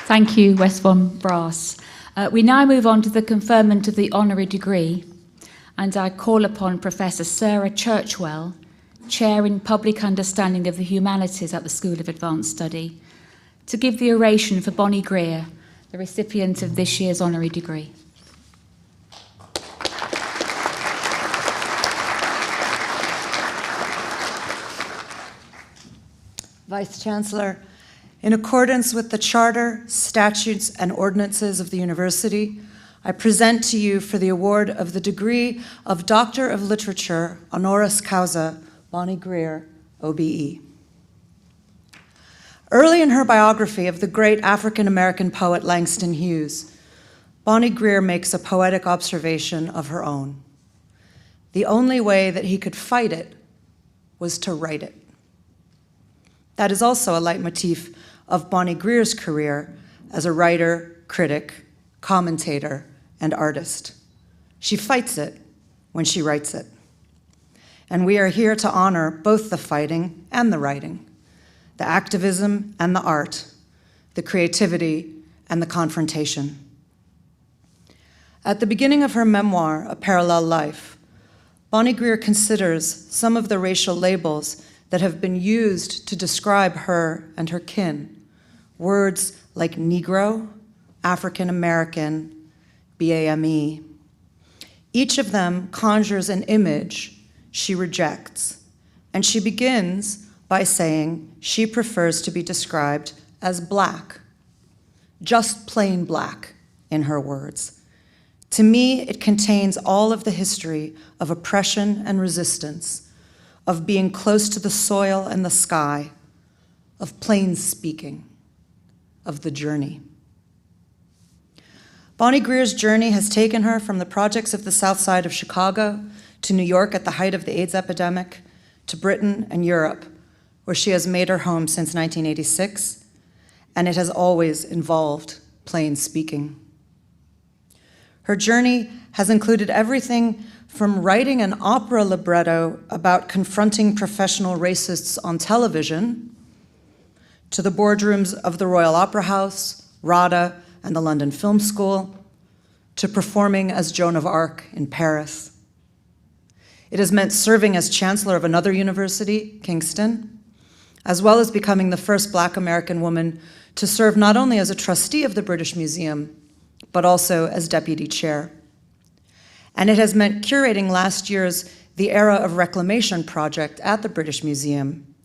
Thank you, Westbourne Brass. We now move on to the conferment of the honorary degree, and I call upon Professor Sarah Churchwell, Chair in Public Understanding of the Humanities at the School of Advanced Study, to give the oration for Bonnie Greer, the recipient of this year's honorary degree. Vice-Chancellor, in accordance with the Charter, statutes, and ordinances of the University, I present to you for the award of the degree of Doctor of Literature, honoris causa, Bonnie Greer, OBE. Early in her biography of the great African-American poet Langston Hughes, Bonnie Greer makes a poetic observation of her own. The only way that he could fight it was to write it. That is also a leitmotif of Bonnie Greer's career as a writer, critic, commentator, and artist. She fights it when she writes it. And we are here to honor both the fighting and the writing, the activism and the art, the creativity and the confrontation. At the beginning of her memoir, A Parallel Life, Bonnie Greer considers some of the racial labels that have been used to describe her and her kin. Words like Negro, African American, BAME. Each of them conjures an image she rejects, and she begins by saying she prefers to be described as black, just plain black, in her words. To me, it contains all of the history of oppression and resistance, of being close to the soil and the sky, of plain speaking, of the journey. Bonnie Greer's journey has taken her from the projects of the South Side of Chicago to New York at the height of the AIDS epidemic, to Britain and Europe, where she has made her home since 1986, and it has always involved plain speaking. Her journey has included everything from writing an opera libretto about confronting professional racists on television, to the boardrooms of the Royal Opera House, RADA, and the London Film School, to performing as Joan of Arc in Paris. It has meant serving as chancellor of another university, Kingston, as well as becoming the first Black American woman to serve not only as a trustee of the British Museum, but also as deputy chair. And it has meant curating last year's The Era of Reclamation project at the British Museum,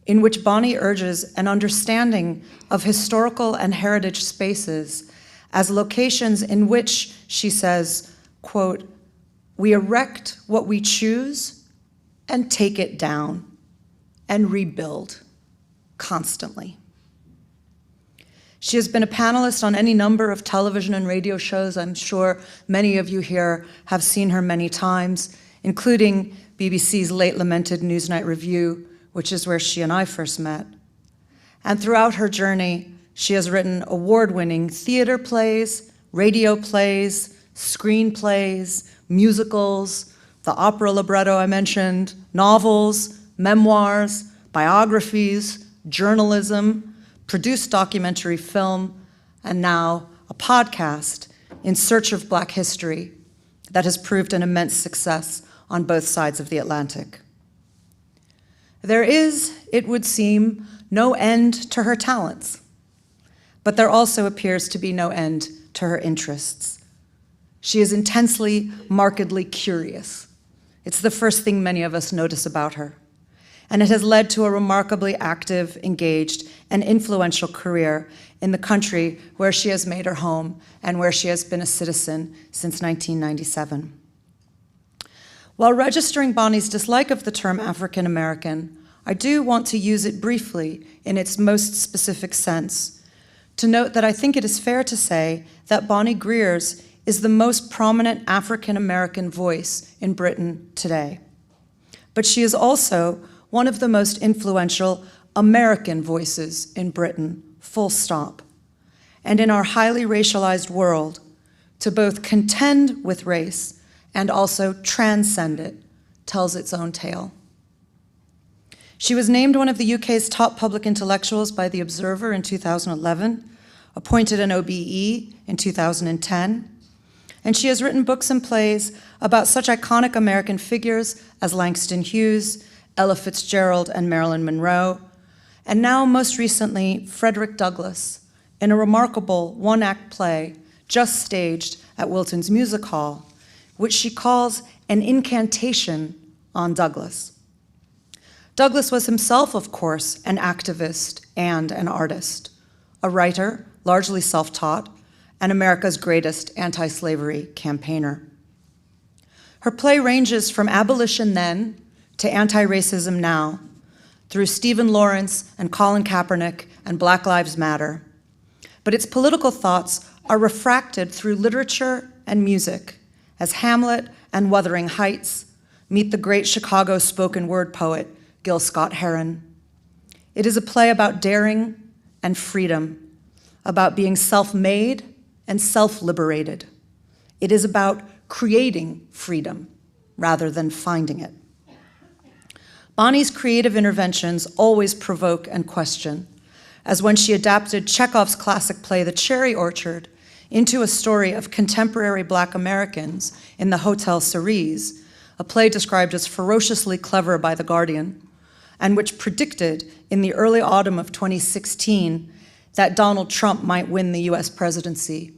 in which Bonnie urges an understanding of historical and heritage spaces as locations in which, she says, quote, "We erect what we choose and take it down and rebuild constantly." She has been a panelist on any number of television and radio shows. I'm sure many of you here have seen her many times, including BBC's late lamented Newsnight Review, which is where she and I first met. And throughout her journey, she has written award-winning theater plays, radio plays, screenplays, musicals, the opera libretto I mentioned, novels, memoirs, biographies, journalism, produced documentary film, and now a podcast, In Search of Black History, that has proved an immense success on both sides of the Atlantic. There is, it would seem, no end to her talents, but there also appears to be no end to her interests. She is intensely, markedly curious. It's the first thing many of us notice about her. And it has led to a remarkably active, engaged, and influential career in the country where she has made her home and where she has been a citizen since 1997. While registering Bonnie's dislike of the term African American, I do want to use it briefly in its most specific sense, to note that I think it is fair to say that Bonnie Greer's is the most prominent African American voice in Britain today. But she is also one of the most influential American voices in Britain, full stop. And in our highly racialized world, to both contend with race and also transcend it, tells its own tale. She was named one of the UK's top public intellectuals by The Observer in 2011, appointed an OBE in 2010, and she has written books and plays about such iconic American figures as Langston Hughes, Ella Fitzgerald, and Marilyn Monroe, and now, most recently, Frederick Douglass, in a remarkable one-act play just staged at Wilton's Music Hall, which she calls an incantation on Douglass. Douglass was himself, of course, an activist and an artist, a writer, largely self-taught, and America's greatest anti-slavery campaigner. Her play ranges from abolition then to anti-racism now, through Stephen Lawrence and Colin Kaepernick and Black Lives Matter. But its political thoughts are refracted through literature and music, as Hamlet and Wuthering Heights meet the great Chicago spoken word poet, Gil Scott-Heron. It is a play about daring and freedom, about being self-made and self-liberated. It is about creating freedom rather than finding it. Bonnie's creative interventions always provoke and question, as when she adapted Chekhov's classic play, The Cherry Orchard, into a story of contemporary Black Americans in the Hotel Cerise, a play described as ferociously clever by The Guardian, and which predicted in the early autumn of 2016 that Donald Trump might win the US presidency,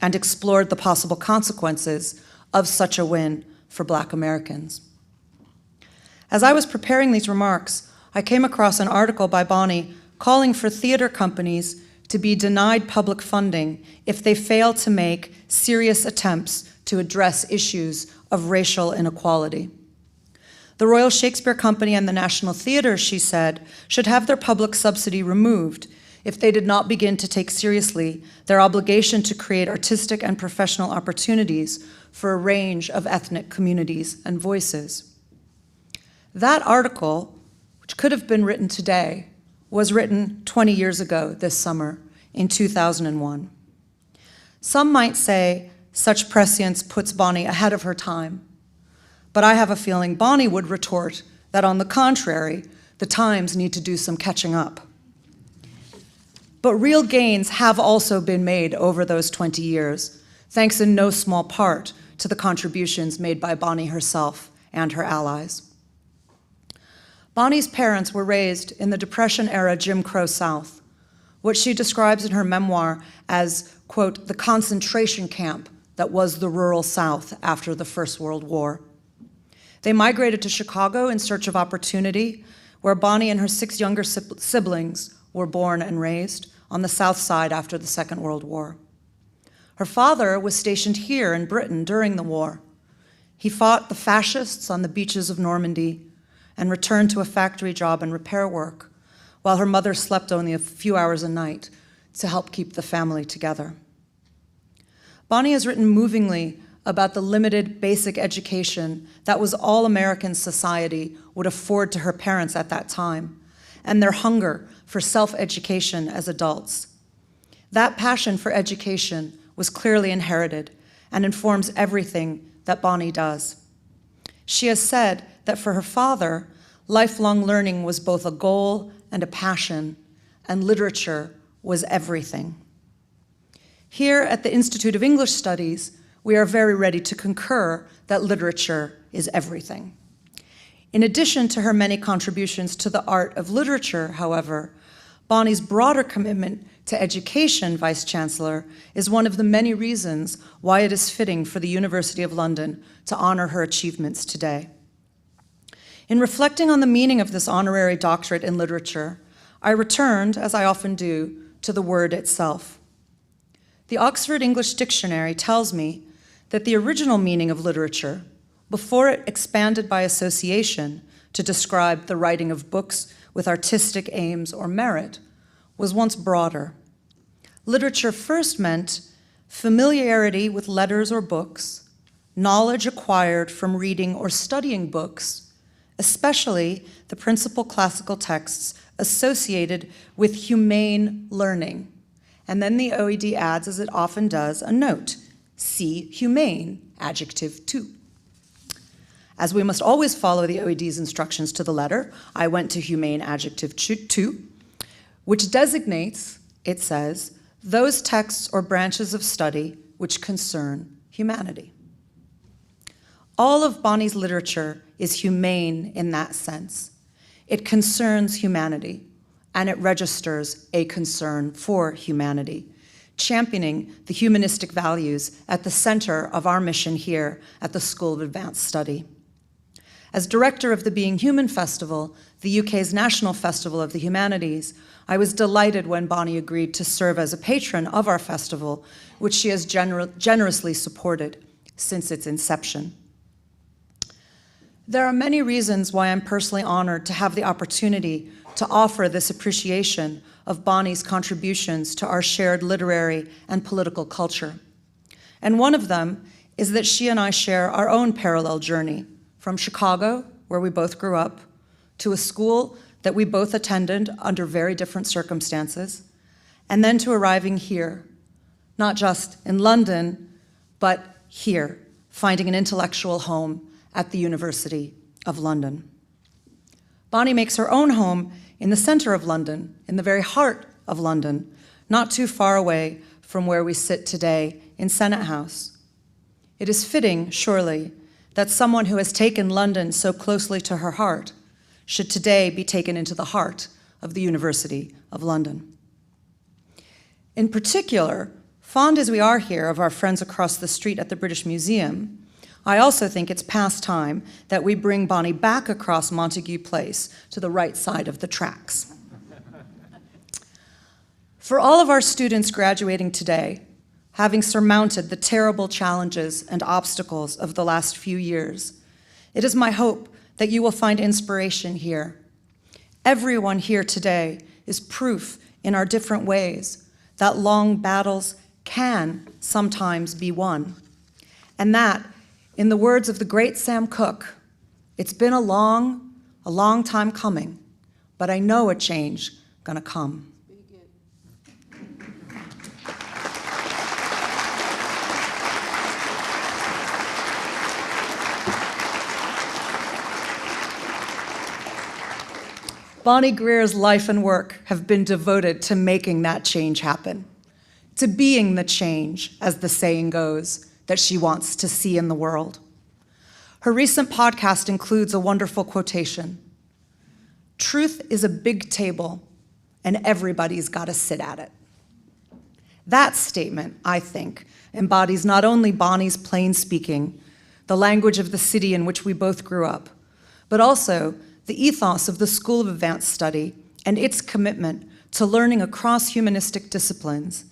and explored the possible consequences of such a win for Black Americans. As I was preparing these remarks, I came across an article by Bonnie calling for theater companies to be denied public funding if they fail to make serious attempts to address issues of racial inequality. The Royal Shakespeare Company and the National Theatre, she said, should have their public subsidy removed if they did not begin to take seriously their obligation to create artistic and professional opportunities for a range of ethnic communities and voices. That article, which could have been written today, was written 20 years ago this summer in 2001. Some might say such prescience puts Bonnie ahead of her time, but I have a feeling Bonnie would retort that on the contrary, the times need to do some catching up. But real gains have also been made over those 20 years, thanks in no small part to the contributions made by Bonnie herself and her allies. Bonnie's parents were raised in the Depression-era Jim Crow South, what she describes in her memoir as, quote, the concentration camp that was the rural South after the First World War. They migrated to Chicago in search of opportunity, where Bonnie and her 6 younger siblings were born and raised on the South Side after the Second World War. Her father was stationed here in Britain during the war. He fought the fascists on the beaches of Normandy and returned to a factory job and repair work, while her mother slept only a few hours a night to help keep the family together. Bonnie has written movingly about the limited basic education that was all American society would afford to her parents at that time, and their hunger for self-education as adults. That passion for education was clearly inherited and informs everything that Bonnie does. She has said that for her father, lifelong learning was both a goal and a passion, and literature was everything. Here at the Institute of English Studies, we are very ready to concur that literature is everything. In addition to her many contributions to the art of literature, however, Bonnie's broader commitment to education, Vice-Chancellor, is one of the many reasons why it is fitting for the University of London to honor her achievements today. In reflecting on the meaning of this honorary doctorate in literature, I returned, as I often do, to the word itself. The Oxford English Dictionary tells me that the original meaning of literature, before it expanded by association to describe the writing of books with artistic aims or merit, was once broader. Literature first meant familiarity with letters or books, knowledge acquired from reading or studying books, especially the principal classical texts associated with humane learning. And then the OED adds, as it often does, a note, see humane, adjective 2. As we must always follow the OED's instructions to the letter, I went to humane, adjective 2, which designates, it says, those texts or branches of study which concern humanity. All of Bonnie's literature is humane in that sense. It concerns humanity, and it registers a concern for humanity, championing the humanistic values at the center of our mission here at the School of Advanced Study. As director of the Being Human Festival, the UK's national festival of the humanities, I was delighted when Bonnie agreed to serve as a patron of our festival, which she has generously supported since its inception. There are many reasons why I'm personally honored to have the opportunity to offer this appreciation of Bonnie's contributions to our shared literary and political culture. And one of them is that she and I share our own parallel journey from Chicago, where we both grew up, to a school that we both attended under very different circumstances, and then to arriving here, not just in London, but here, finding an intellectual home at the University of London. Bonnie makes her own home in the center of London, in the very heart of London, not too far away from where we sit today in Senate House. It is fitting, surely, that someone who has taken London so closely to her heart should today be taken into the heart of the University of London. In particular, fond as we are here of our friends across the street at the British Museum, I also think it's past time that we bring Bonnie back across Montague Place to the right side of the tracks. For all of our students graduating today, having surmounted the terrible challenges and obstacles of the last few years, it is my hope that you will find inspiration here. Everyone here today is proof in our different ways that long battles can sometimes be won, and that, in the words of the great Sam Cooke, it's been a long time coming, but I know a change gonna come. Bonnie Greer's life and work have been devoted to making that change happen, to being the change, as the saying goes, that she wants to see in the world. Her recent podcast includes a wonderful quotation: "Truth is a big table, and everybody's got to sit at it." That statement, I think, embodies not only Bonnie's plain speaking, the language of the city in which we both grew up, but also the ethos of the School of Advanced Study and its commitment to learning across humanistic disciplines,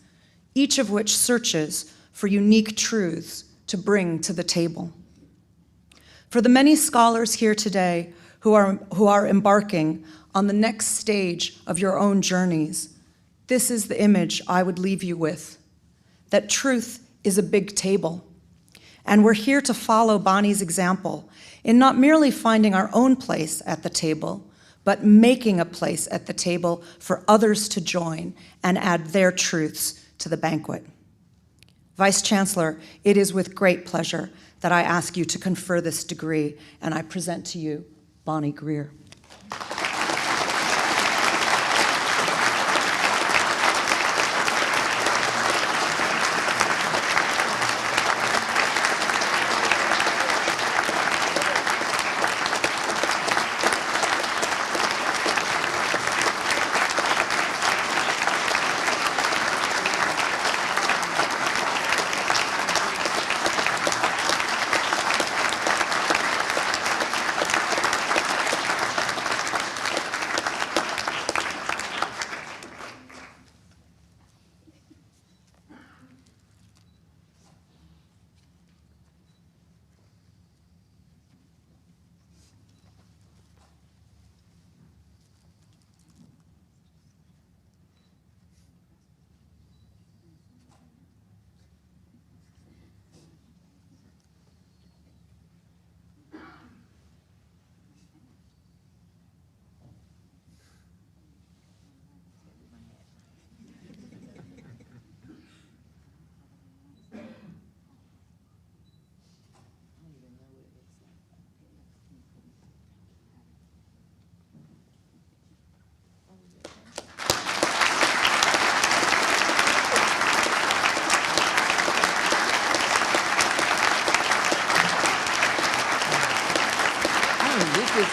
each of which searches for unique truths to bring to the table. For the many scholars here today who are embarking on the next stage of your own journeys, this is the image I would leave you with, that truth is a big table. And we're here to follow Bonnie's example in not merely finding our own place at the table, but making a place at the table for others to join and add their truths to the banquet. Vice Chancellor, it is with great pleasure that I ask you to confer this degree, and I present to you Bonnie Greer.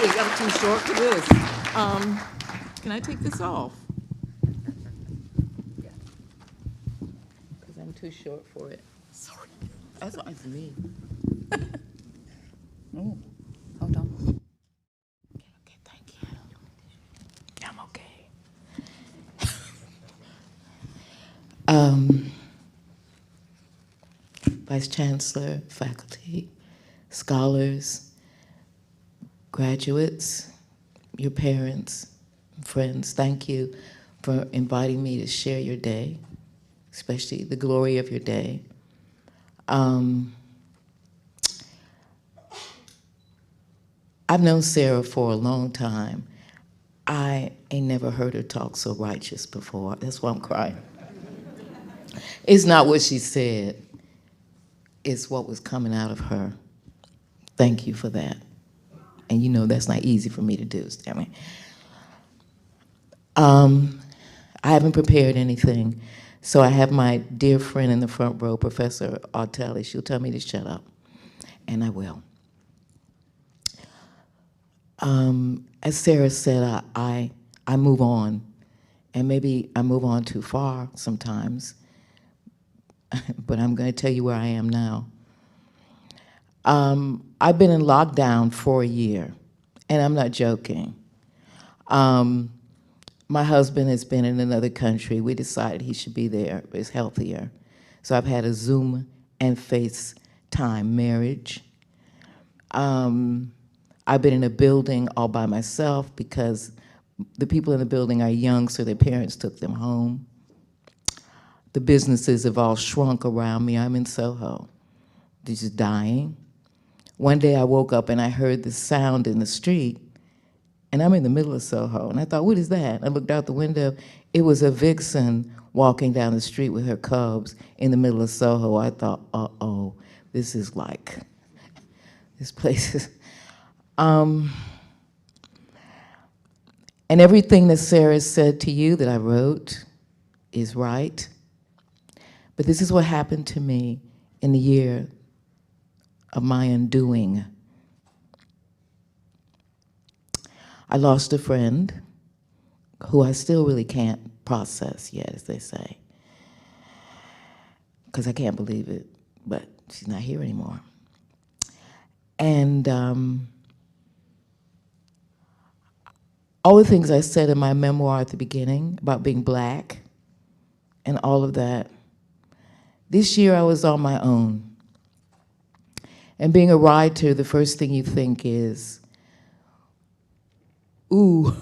I'm too short for this. Can I take this off? Because I'm too short for it. Sorry. That's me. Oh, hold on. Okay, thank you. I'm okay. Vice Chancellor, faculty, scholars, graduates, your parents, friends, thank you for inviting me to share your day, especially the glory of your day. I've known Sarah for a long time. I ain't never heard her talk so righteous before. That's why I'm crying. It's not what she said, it's what was coming out of her. Thank you for that. And you know that's not easy for me to do, Stanley. I haven't prepared anything, so I have my dear friend in the front row, Professor Artelli. She'll tell me to shut up, and I will. As Sarah said, I move on, and maybe I move on too far sometimes, but I'm going to tell you where I am now. I've been in lockdown for a year, and I'm not joking. My husband has been in another country. We decided he should be there, it's healthier. So I've had a Zoom and FaceTime marriage. I've been in a building all by myself because the people in the building are young, so their parents took them home. The businesses have all shrunk around me. I'm in Soho. They're just dying. One day I woke up and I heard the sound in the street, And I'm in the middle of Soho, and I thought, what is that? I looked out the window. It was a vixen walking down the street with her cubs in the middle of Soho. I thought, uh-oh, this is like, this place is... And everything that Sarah said to you that I wrote is right. But this is what happened to me in the year of my undoing. I lost a friend who I still really can't process yet, as they say, because I can't believe it, but she's not here anymore. And all the things I said in my memoir at the beginning about being Black and all of that, this year I was on my own. And being a writer, the first thing you think is, ooh,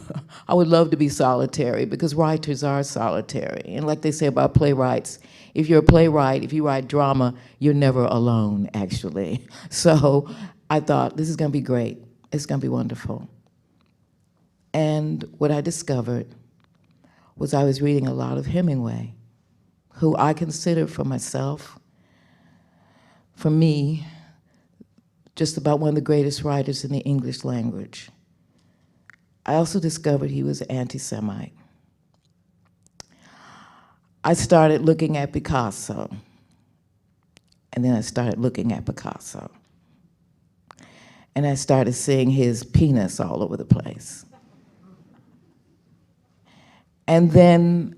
I would love to be solitary, because writers are solitary. And like they say about playwrights, if you're a playwright, if you write drama, you're never alone, actually. So I thought, this is gonna be great. It's gonna be wonderful. And what I discovered was I was reading a lot of Hemingway, who I consider for myself, for me, just about one of the greatest writers in the English language. I also discovered he was an anti-Semite. I started looking at Picasso, and then I started looking at Picasso. And I started seeing his penis all over the place. And then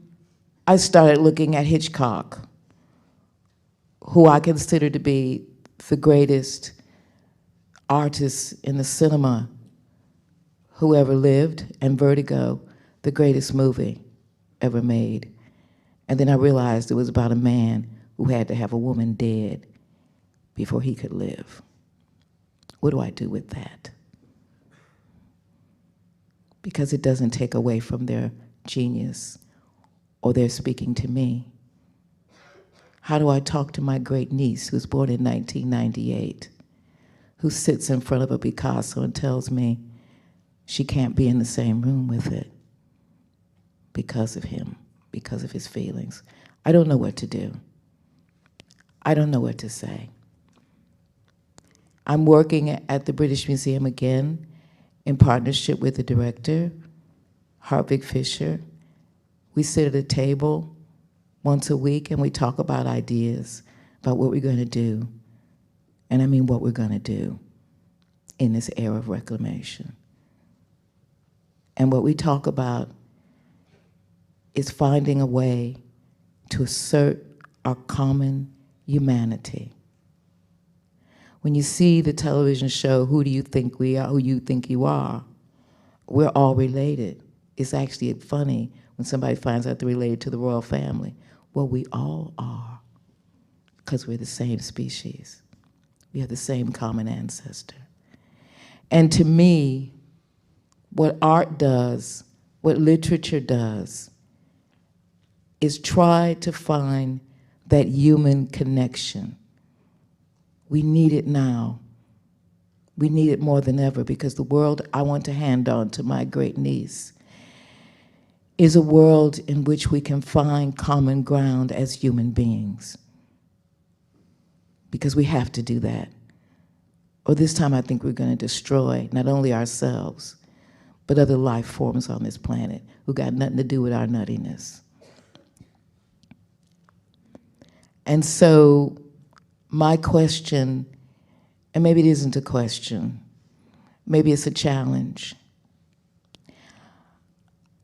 I started looking at Hitchcock, who I consider to be the greatest artist in the cinema who ever lived, and Vertigo, the greatest movie ever made. And then I realized it was about a man who had to have a woman dead before he could live. What do I do with that? Because it doesn't take away from their genius or their speaking to me. How do I talk to my great niece, who's born in 1998, who sits in front of a Picasso and tells me she can't be in the same room with it because of him, because of his feelings? I don't know what to do. I don't know what to say. I'm working at the British Museum again in partnership with the director, Hartwig Fischer. We sit at a table once a week and we talk about ideas, about what we're going to do. And I mean what we're going to do in this era of reclamation. And what we talk about is finding a way to assert our common humanity. When you see the television show, Who Do You Think We Are, Who You Think You Are, we're all related. It's actually funny when somebody finds out they're related to the royal family. Well, we all are, because we're the same species. We have the same common ancestor. And to me, what art does, what literature does, is try to find that human connection. We need it now. We need it more than ever, because the world I want to hand on to my great niece is a world in which we can find common ground as human beings. Because we have to do that. Or this time I think we're going to destroy not only ourselves, but other life forms on this planet who got nothing to do with our nuttiness. And so my question, and maybe it isn't a question, maybe it's a challenge.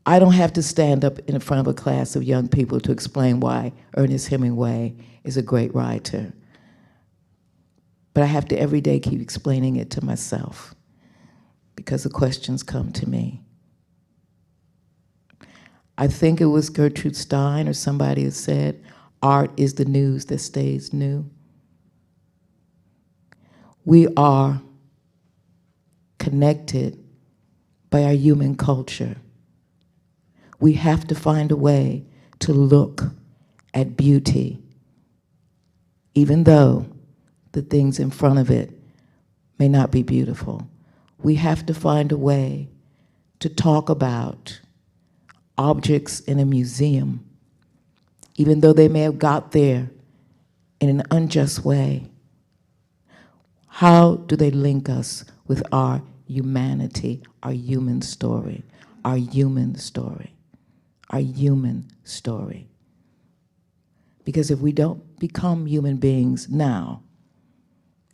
I don't have to stand up in front of a class of young people to explain why Ernest Hemingway is a great writer. But I have to every day keep explaining it to myself, because the questions come to me. I think it was Gertrude Stein or somebody who said, art is the news that stays new. We are connected by our human culture. We have to find a way to look at beauty, even though the things in front of it may not be beautiful. We have to find a way to talk about objects in a museum, even though they may have got there in an unjust way? How do they link us with our humanity, our human story, our human story, our human story? Because if we don't become human beings now,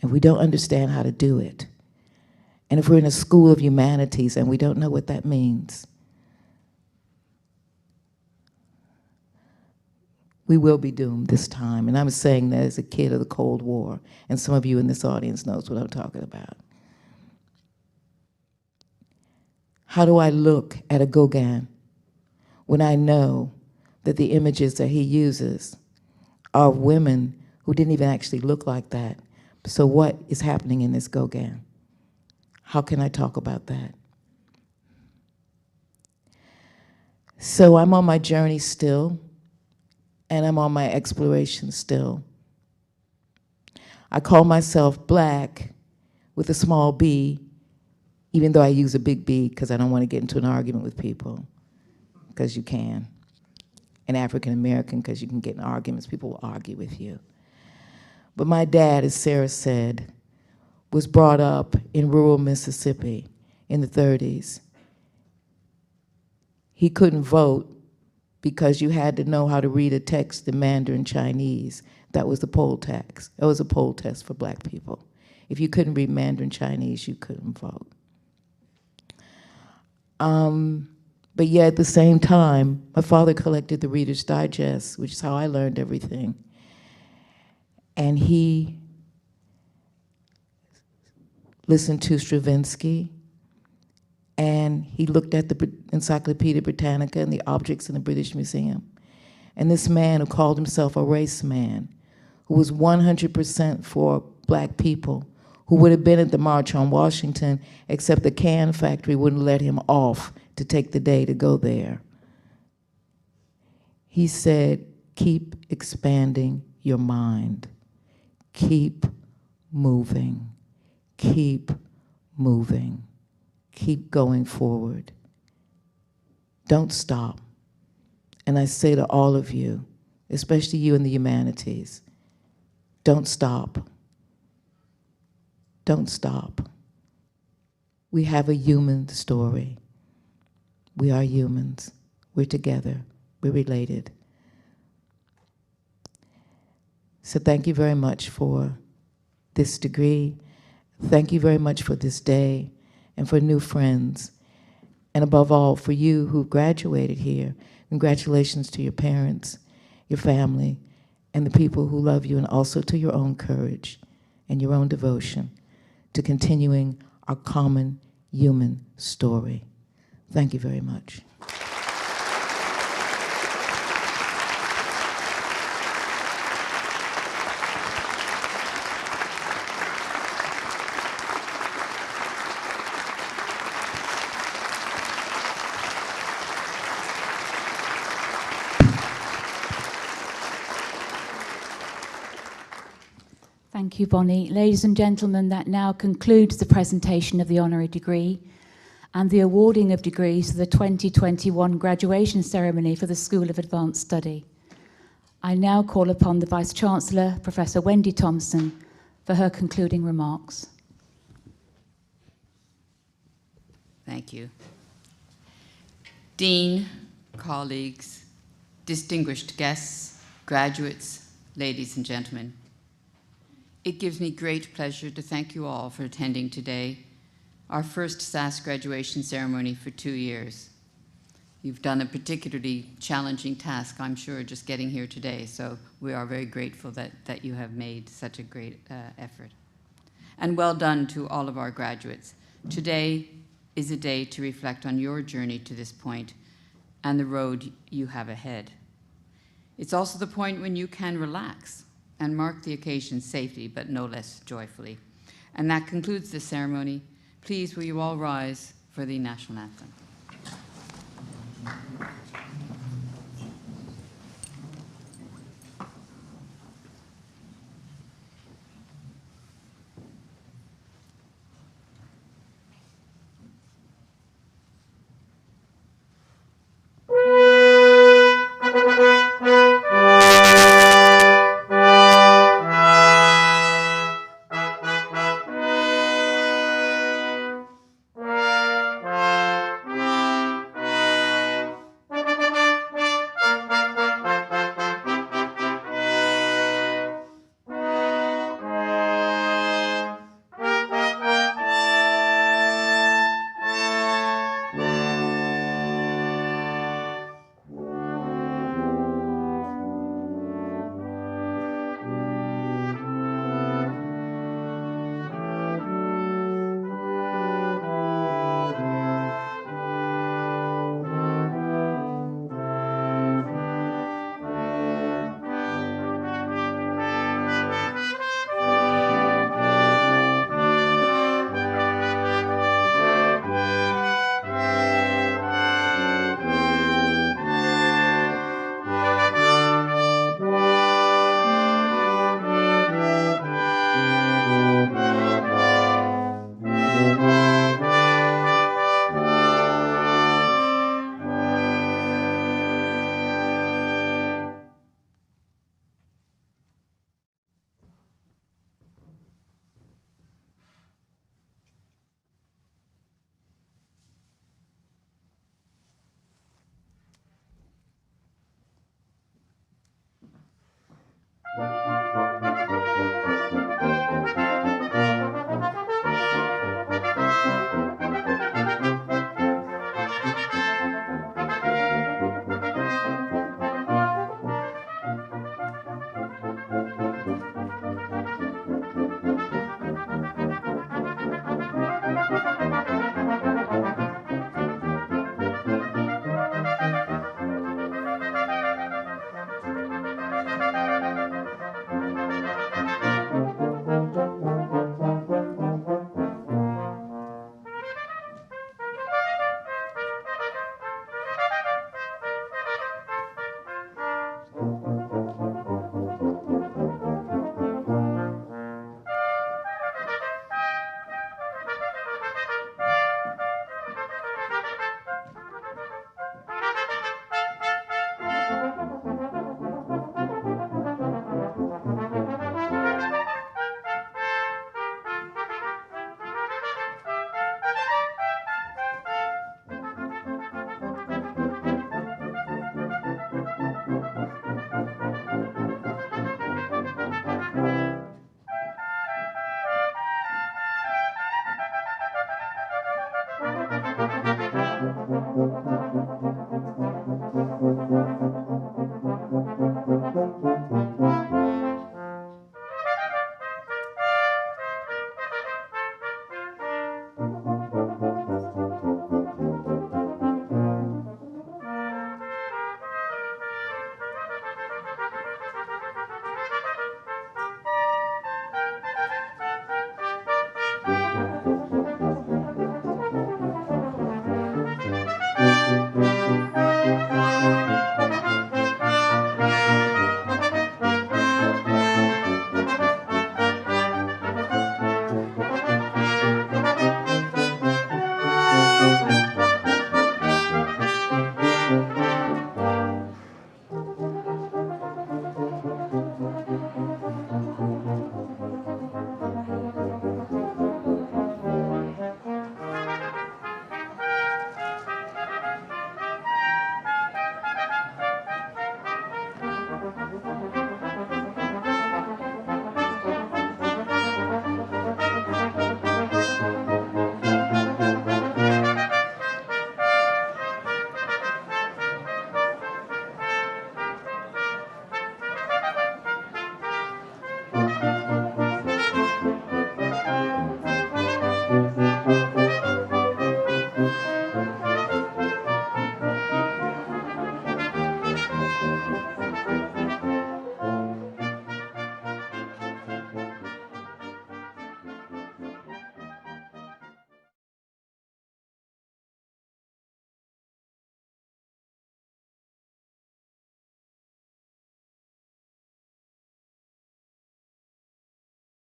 and we don't understand how to do it, and if we're in a school of humanities and we don't know what that means, we will be doomed this time. And I'm saying that as a kid of the Cold War, and some of you in this audience knows what I'm talking about. How do I look at a Gauguin when I know that the images that he uses are women who didn't even actually look like that? So what is happening in this Gauguin? How can I talk about that? So I'm on my journey still, and I'm on my exploration still. I call myself Black with a small b, even though I use a big B because I don't want to get into an argument with people, because you can. And African American, because you can get in arguments, people will argue with you. But my dad, as Sarah said, was brought up in rural Mississippi in the 30s. He couldn't vote because you had to know how to read a text in Mandarin Chinese. That was the poll tax. That was a poll test for Black people. If you couldn't read Mandarin Chinese, you couldn't vote. But yet at the same time, my father collected the Reader's Digest, which is how I learned everything. And he listened to Stravinsky, and he looked at the Encyclopedia Britannica and the objects in the British Museum. And this man who called himself a race man, who was 100% for Black people, who would have been at the March on Washington, except the can factory wouldn't let him off to take the day to go there. He said, keep expanding your mind. Keep moving. Keep moving. Keep going forward. Don't stop. And I say to all of you, especially you in the humanities, don't stop. Don't stop. We have a human story. We are humans. We're together. We're related. So thank you very much for this degree. Thank you very much for this day and for new friends. And above all, for you who graduated here. Congratulations to your parents, your family, and the people who love you, and also to your own courage and your own devotion to continuing our common human story. Thank you very much. Thank you, Bonnie. Ladies and gentlemen, that now concludes the presentation of the honorary degree and the awarding of degrees for the 2021 graduation ceremony for the School of Advanced Study. I now call upon the Vice-Chancellor, Professor Wendy Thompson, for her concluding remarks. Thank you. Dean, colleagues, distinguished guests, graduates, ladies and gentlemen, it gives me great pleasure to thank you all for attending today, our first SAS graduation ceremony for 2 years. You've done a particularly challenging task, I'm sure, just getting here today, so we are very grateful that you have made such a great effort. And well done to all of our graduates. Today is a day to reflect on your journey to this point and the road you have ahead. It's also the point when you can relax and mark the occasion safely, but no less joyfully. And that concludes the ceremony. Please, will you all rise for the national anthem?